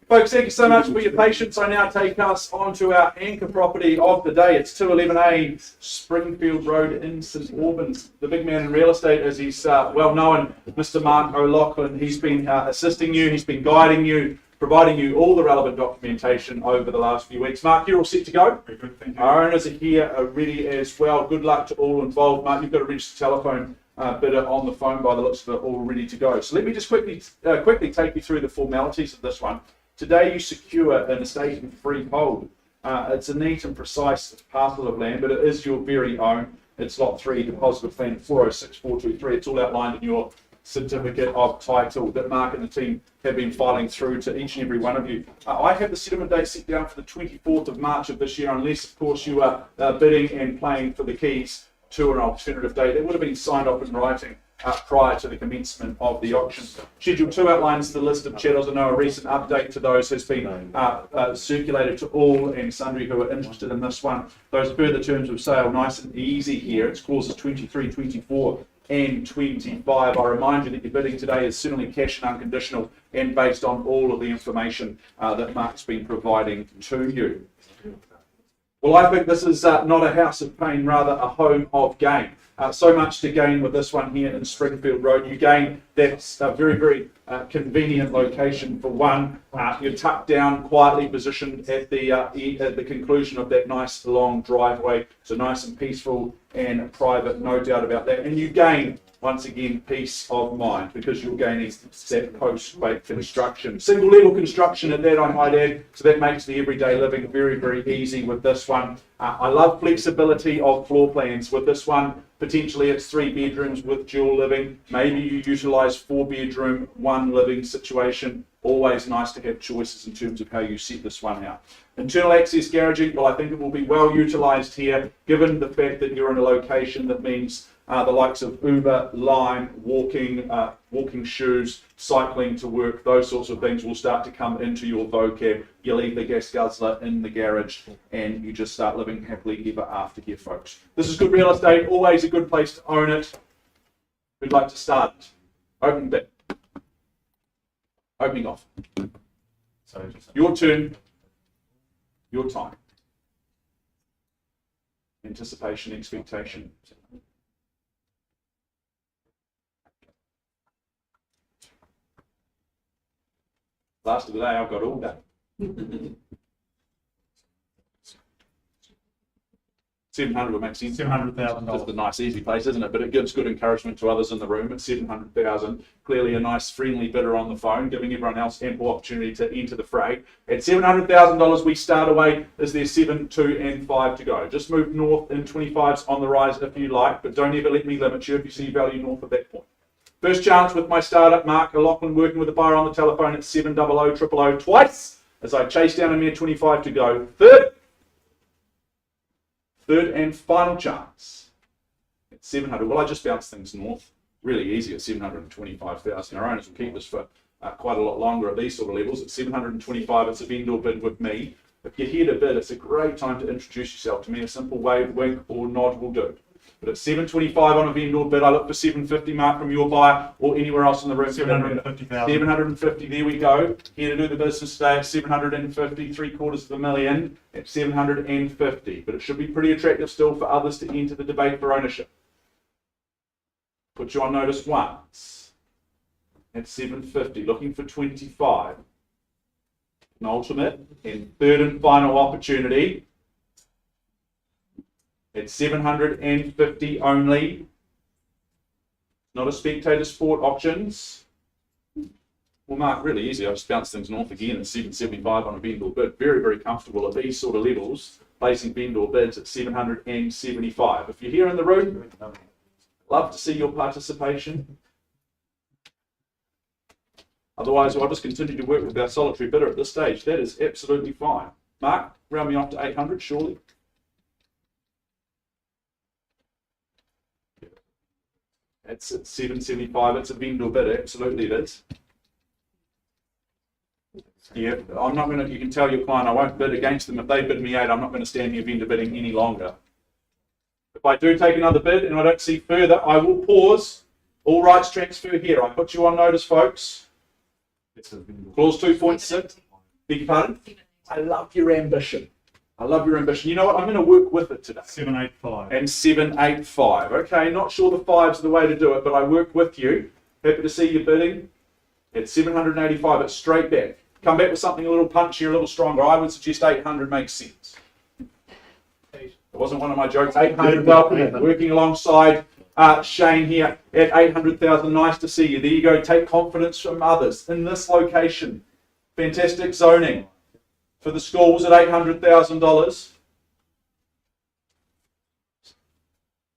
Folks, thank you so much for your patience. I now take us on to our anchor property of the day. It's 211A Springfield Road in St Albans. The big man in real estate, as he's well known, Mr. Mark O'Loughlin. He's been assisting you, he's been guiding you, providing you all the relevant documentation over the last few weeks. Mark, you're all set to go? Very good, thank you. Our owners are here ready as well. Good luck to all involved. Mark, you've got a registered telephone bidder on the phone by the looks of it, all ready to go. So let me just quickly take you through the formalities of this one. Today you secure an estate and freehold. It's a neat and precise parcel of land, but it is your very own. It's lot 3, deposit of plan 406423. It's all outlined in your certificate of title that Mark and the team have been filing through to each and every one of you. I have the settlement date set down for the 24th of March of this year, unless of course you are bidding and playing for the keys to an alternative date. It would have been signed off in writing prior to the commencement of the auction. Schedule 2 outlines the list of chattels. I know a recent update to those has been circulated to all and sundry who are interested in this one. Those further terms of sale, nice and easy here. It's clauses 23, 24 and 25. I remind you that your bidding today is certainly cash and unconditional and based on all of the information that Mark's been providing to you. Well, I think this is not a house of pain, rather a home of gain. So much to gain with this one here in Springfield Road. You gain that's a very, very convenient location for one. You're tucked down, quietly positioned at the conclusion of that nice long driveway. So nice and peaceful and private, no doubt about that. And you gain, once again, peace of mind because you're gaining that post-quake construction. Single level construction at that, I might add, so that makes the everyday living very, very easy with this one. I love flexibility of floor plans with this one. Potentially it's 3 bedrooms with dual living. Maybe you utilise 4 bedroom, 1 living situation. Always nice to have choices in terms of how you set this one out. Internal access garaging, well, I think it will be well utilised here, given the fact that you're in a location that means the likes of Uber, Lime, walking shoes, cycling to work, those sorts of things will start to come into your vocab. You leave the gas guzzler in the garage and you just start living happily ever after here, folks. This is good real estate, always a good place to own it. We'd like to start it. Open bid. Opening off. Your turn. Your time. Anticipation, expectation. Last of the day, I've got all day. 700 will make sense. $700,000. Just a nice, easy place, isn't it? But it gives good encouragement to others in the room. At 700,000, clearly a nice, friendly bidder on the phone, giving everyone else ample opportunity to enter the fray. At $700,000, we start away. Is there 7, 2, and 5 to go? Just move north in 25s on the rise if you like, but don't ever let me limit you if you see value north of that point. First chance with my startup, Mark O'Loughlin, working with the buyer on the telephone at 700 000 twice as I chase down a mere 25 to go. Third and final chance at 700. Well, I just bounced things north. Really easy at 725,000. Our owners will keep this for quite a lot longer at these sort of levels. At 725, it's a vendor bid with me. If you're here to bid, it's a great time to introduce yourself to me. A simple wave, wink, or nod will do. But at 725 on a vendor bid, I look for 750, Mark, from your buyer or anywhere else in the room. 750,000. 750, there we go. Here to do the business today at 750, $750,000 at 750. But it should be pretty attractive still for others to enter the debate for ownership. Put you on notice once at 750, looking for 25. An ultimate and third and final opportunity. At 750 only. Not a spectator sport auctions. Well, Mark, really easy. I just bounced things north again at 775 on a vendor bid. Very, very comfortable at these sort of levels, placing vendor bids at 775. If you're here in the room, love to see your participation. Otherwise, I'll just continue to work with our solitary bidder at this stage. That is absolutely fine. Mark, round me off to 800, surely. It's at 775. It's a vendor bid. Absolutely, it is. Yeah, I'm not going to. You can tell your client I won't bid against them. If they bid me 8, I'm not going to stand here vendor bidding any longer. If I do take another bid and I don't see further, I will pause. All rights transfer here. I put you on notice, folks. Clause 2.6. Beg your pardon? I love your ambition. I love your ambition. You know what? I'm going to work with it today. 785. And 785. Okay, not sure the 5's the way to do it, but I work with you. Happy to see you bidding. At 785, it's straight back. Come back with something a little punchier, a little stronger. I would suggest 800 makes sense. It wasn't one of my jokes. 800, welcome in. Working alongside Shane here at 800,000. Nice to see you. There you go. Take confidence from others in this location. Fantastic zoning for the schools at $800,000.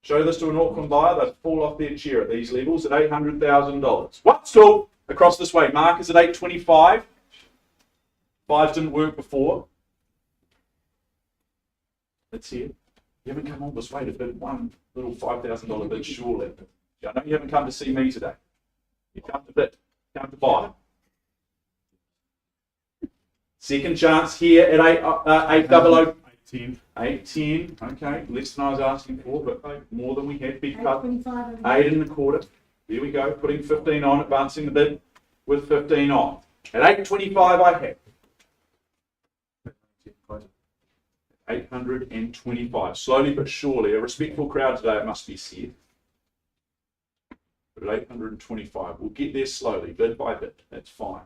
Show this to an Auckland buyer, they'd fall off their chair at these levels at $800,000. What school? Across this way. Mark is at 825. 5 didn't work before. Let's see it. You haven't come all this way to bid one little $5,000 bid, surely. I know you haven't come to see me today. You come to bid, come to buy. Second chance here at 800. 810. 810, okay, less than I was asking for, but more than we had. Big cut. 825. 8.25. There we go, putting 15 on, advancing the bid with 15 on. At 825, I have 825. Slowly but surely, a respectful crowd today, it must be said. But at 825, we'll get there slowly, bid by bid. That's fine.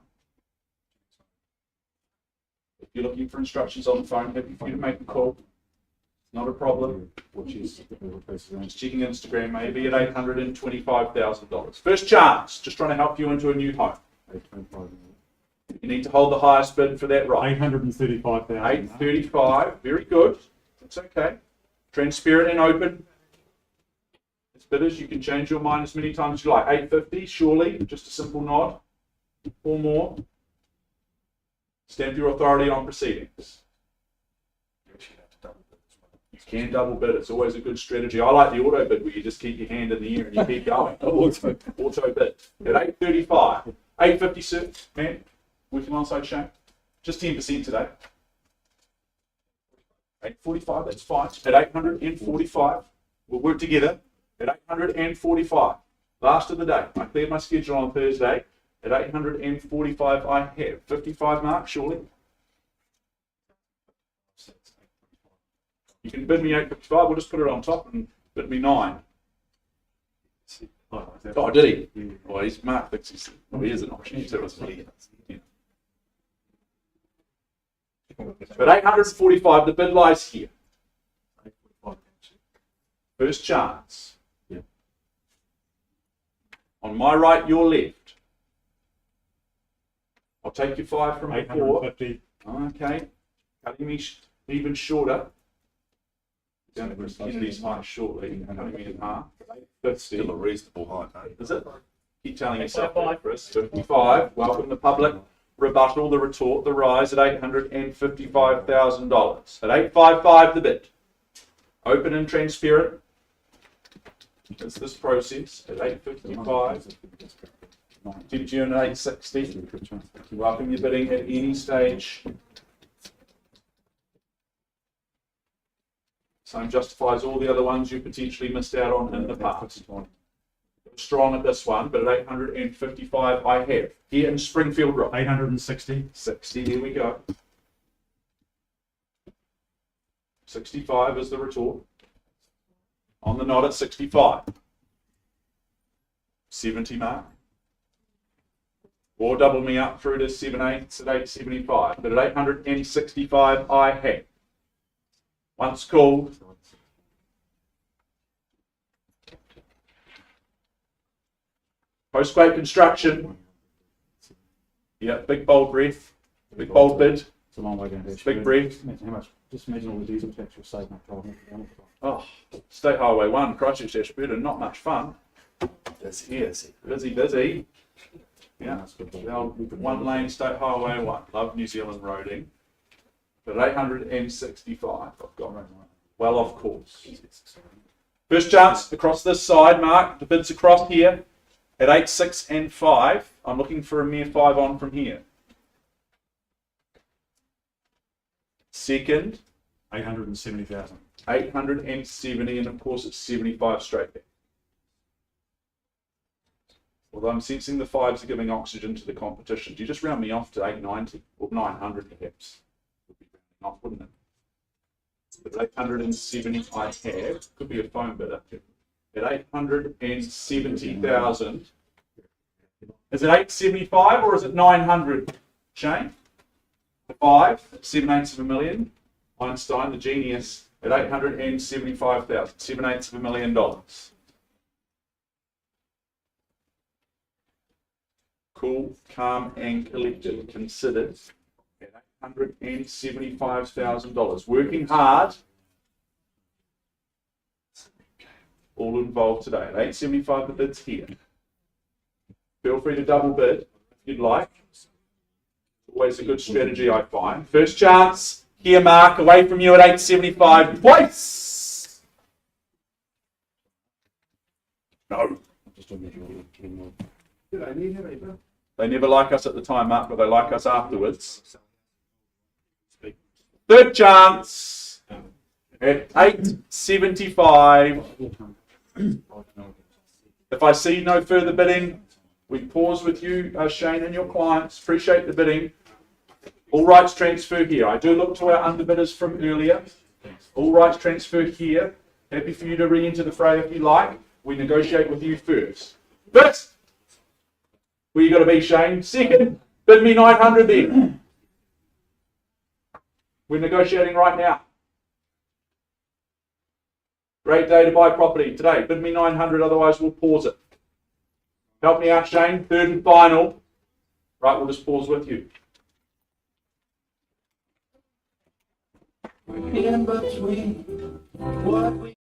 If you're looking for instructions on the phone, happy for you to make a call. Not a problem. Just checking Instagram, maybe at $825,000. First chance, just trying to help you into a new home. You need to hold the highest bid for that right. 835,000. 835, very good. That's okay. Transparent and open. As bidders, you can change your mind as many times as you like. 850, surely, just a simple nod. Or more. Stamp your authority on proceedings. You can double bid. It's always a good strategy. I like the auto bid where you just keep your hand in the air and you keep going. Auto bid. At 835. 850, sir. Man, working alongside Shane. Just 10% today. 845, that's fine. At 845, we'll work together. At 845. Last of the day. I cleared my schedule on Thursday. At 845, I have 55 mark, surely. You can bid me 855, we'll just put it on top and bid me 9. Oh, did he? Well, he's Mark thinks he's, well, he is an option too, isn't he? Yeah. But 845, the bid lies here. First chance. On my right, your left. I'll take your 5 from 4. 850. Okay. Cutting me even shorter. Down to Chris Kennedy's height shortly. Cutting me in half. That's still a reasonable height, mate. Is it? Keep telling yourself that, Chris. 55. Welcome the public. Rebuttal, the retort, the rise at $855,000. At 855, the bid. Open and transparent. It's this process at 855. Keep June at 860. Welcome your bidding at any stage. Same justifies all the other ones you potentially missed out on in the past. Strong at this one, but at 855 I have. Here in Springfield Road. 860. 60, here we go. 65 is the retort. On the nod at 65. 70 mark. Or double me up through to 78 at 875. But at 865 I have. Once called. Post-quake construction. Yeah, big bold breath. Big bold bid. It's a long way down there. Big breath. How much? Just imagine all the diesel tax you're saving up driving. Oh, State Highway 1, Christchurch Ashburton, not much fun. Busy. Busy. Yeah, well, one lane State Highway 1. Love New Zealand roading. But 865, I've got well off course. First chance across this side, Mark. The bid's across here at 8, 6 and 5. I'm looking for a mere 5 on from here. Second. 870,000. 870, and of course it's 75 straight back. Although I'm sensing the 5s are giving oxygen to the competition. Do you just round me off to 890 or 900 perhaps? Would be rounding off, wouldn't it? But 870 I have, could be a phone bidder. At 870,000. Is it 875 or is it 900? Shane? The 5, 7/8 of a million. Einstein, the genius, at 875,000, 7/8 of $1 million. Cool, calm, and collected, considered at $875,000. Working hard. All involved today. At 875, the bid's here. Feel free to double bid if you'd like. Always a good strategy, I find. First chance, here, Mark, away from you at 875. Twice! No. They never like us at the time, Mark, but they like us afterwards. Third chance at 875. If I see no further bidding, we pause with you, Shane, and your clients. Appreciate the bidding. All rights transfer here. I do look to our underbidders from earlier. All rights transfer here. Happy for you to re-enter the fray if you like. We negotiate with you first. First! Where you got to be, Shane? Second, bid me 900 then. We're negotiating right now. Great day to buy property today. Bid me 900, otherwise we'll pause it. Help me out, Shane. Third and final. Right, we'll just pause with you. In between what we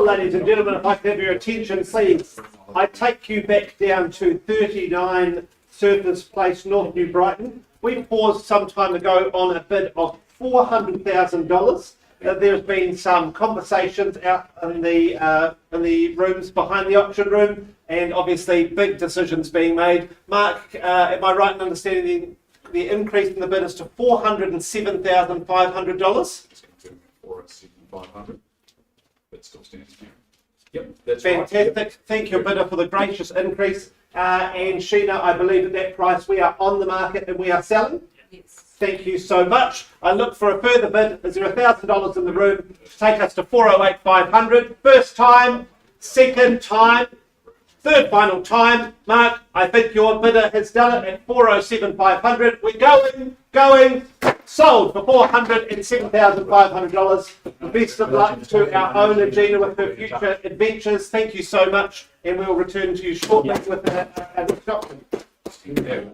Well, ladies and gentlemen, if I could have your attention, please. I take you back down to 39 Surface Place, North New Brighton. We paused some time ago on a bid of $400,000. There's been some conversations out in the rooms behind the auction room, and obviously big decisions being made. Mark, am I right in understanding the increase in the bid is to $407,500? 407,500. That still stands here. Yep, that's right. Fantastic. Thank you, bidder, for the gracious increase. And Sheena, I believe at that price we are on the market and we are selling. Yes. Thank you so much. I look for a further bid. Is there $1,000 in the room to take us to 408,500? First time, second time, third final time. Mark, I think your bidder has done it at 407,500. We're going, sold for $407,500. Best of luck to our owner, Gina, with her future adventures. Thank you so much, and we'll return to you shortly with a next option. Yeah.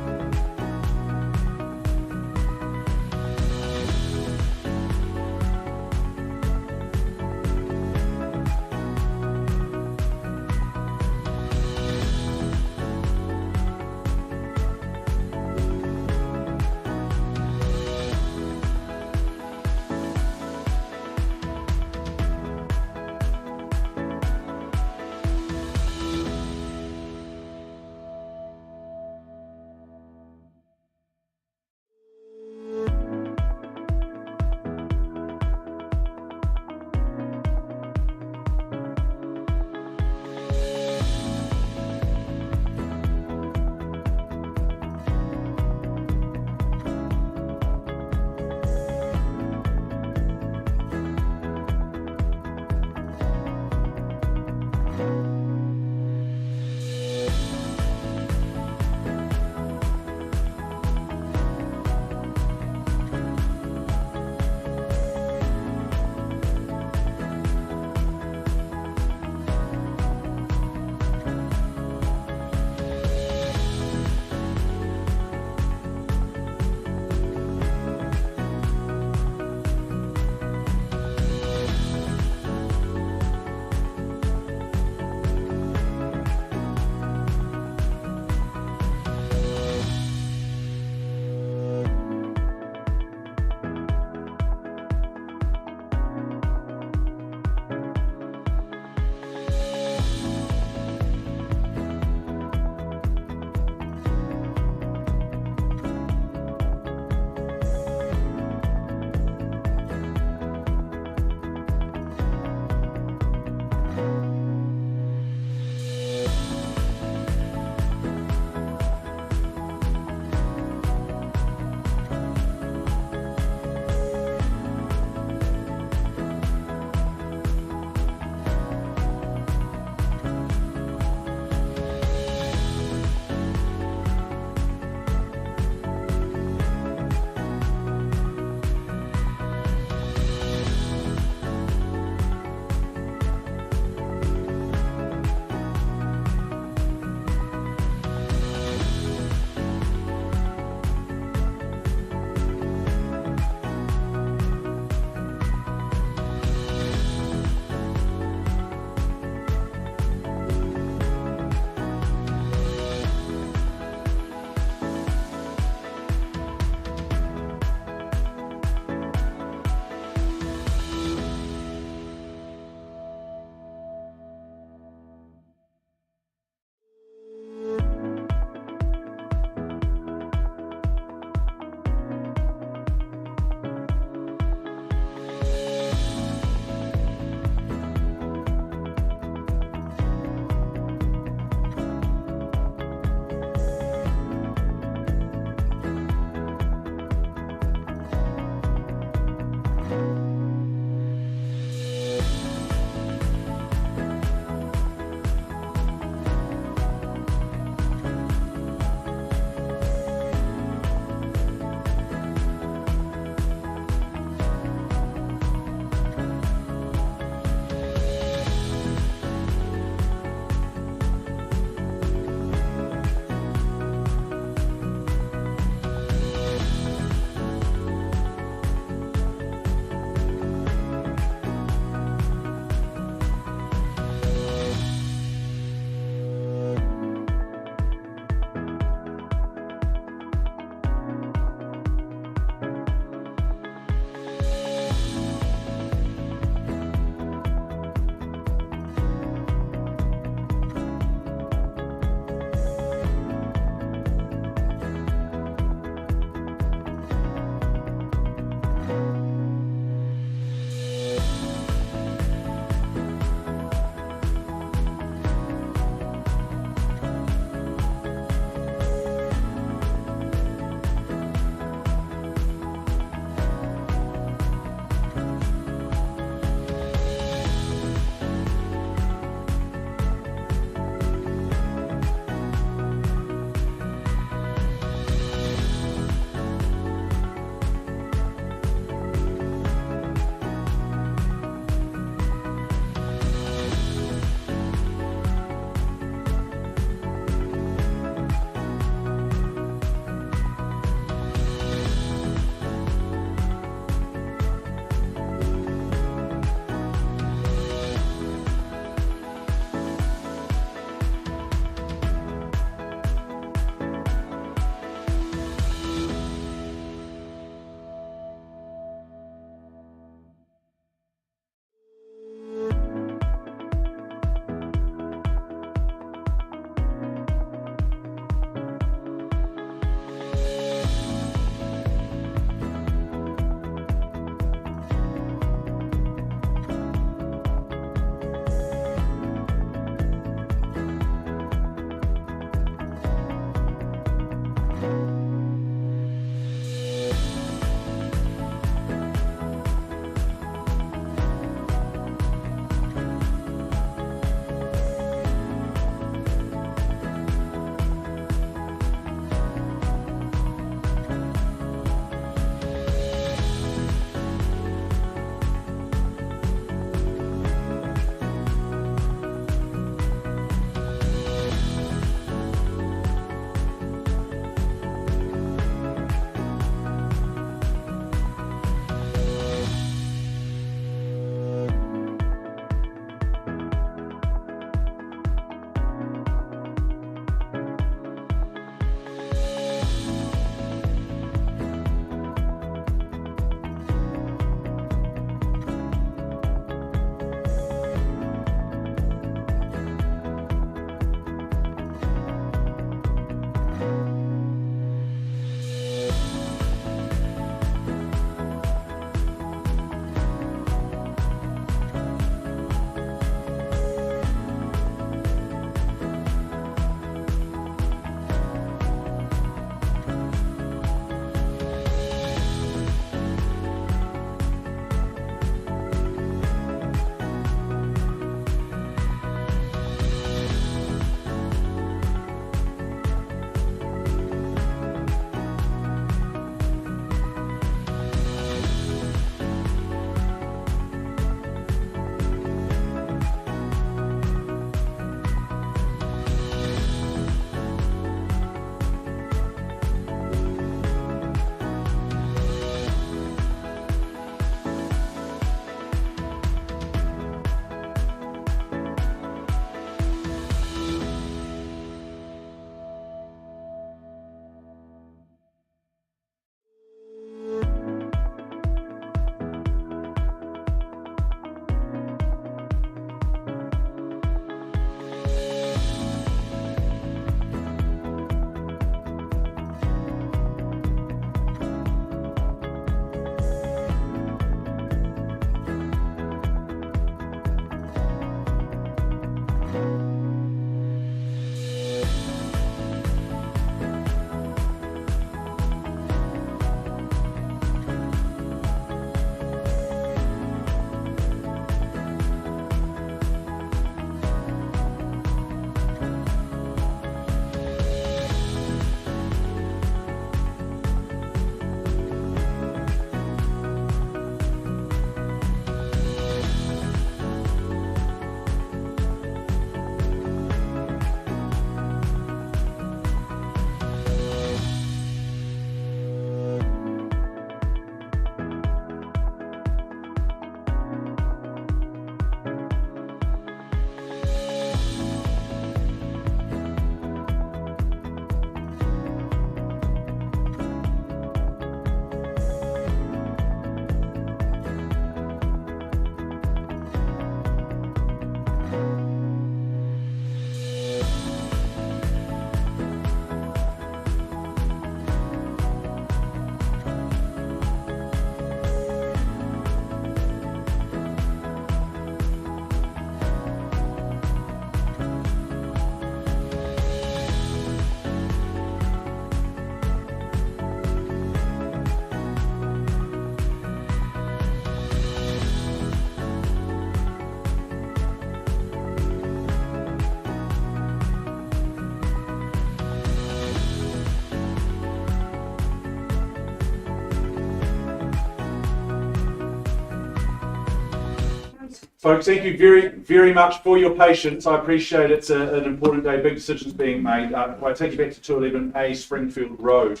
Folks, thank you very, very much for your patience. I appreciate it's an important day, big decisions being made. I take you back to 211A Springfield Road.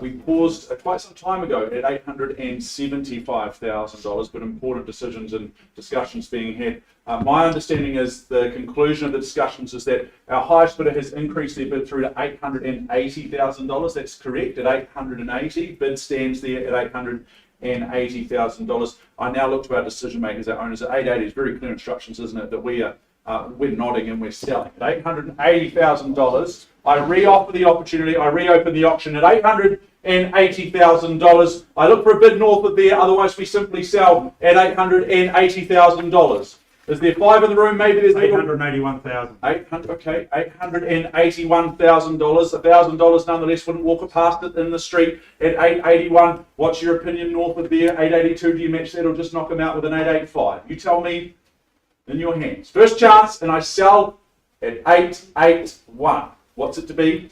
We paused quite some time ago at $875,000, but important decisions and discussions being had. My understanding is the conclusion of the discussions is that our highest bidder has increased their bid through to $880,000. That's correct, at $880. Bid stands there at $880,000. I now look to our decision makers, our owners, at $880 is very clear instructions, isn't it, that we're nodding and we're selling. At $880,000, I re-offer the opportunity, I reopen the auction at $880,000. I look for a bid north of there, otherwise we simply sell at $880,000. Is there 5 in the room? Maybe there's $881,000. Okay, $881,000. $1,000 nonetheless wouldn't walk past it in the street at $881. What's your opinion north of there? $882. Do you match that or just knock them out with an $885? You tell me. In your hands. First chance, and I sell at $881. What's it to be?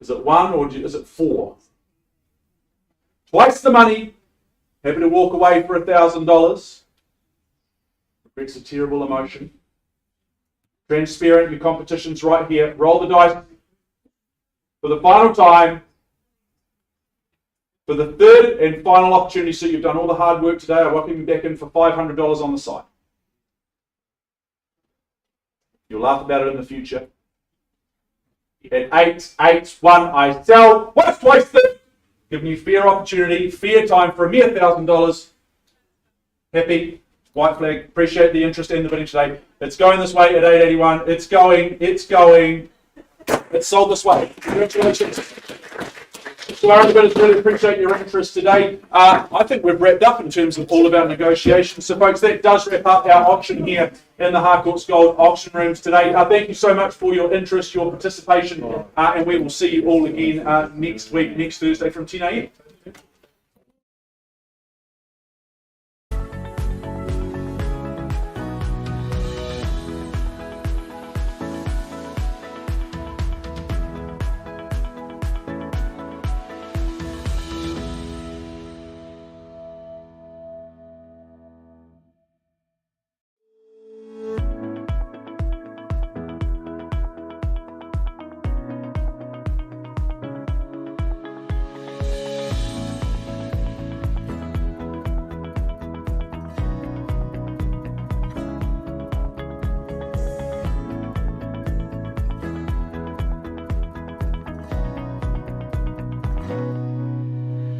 Is it 1 or is it 4? Twice the money. Happy to walk away for $1,000. Regrets a terrible emotion. Transparent, your competition's right here. Roll the dice for the final time. For the third and final opportunity, so you've done all the hard work today. I welcome you back in for $500 on the side. You'll laugh about it in the future. At 881, I sell. What's twice this? Giving you fair opportunity, fair time for a mere $1,000. Happy? White flag. Appreciate the interest in the bidding today. It's going this way at 881. It's going. It's sold this way. Congratulations. So our bidders really appreciate your interest today. I think we've wrapped up in terms of all of our negotiations. So folks, that does wrap up our auction here in the Harcourts Gold auction rooms today. Thank you so much for your interest, your participation, and we will see you all again next week, next Thursday from 10 a.m.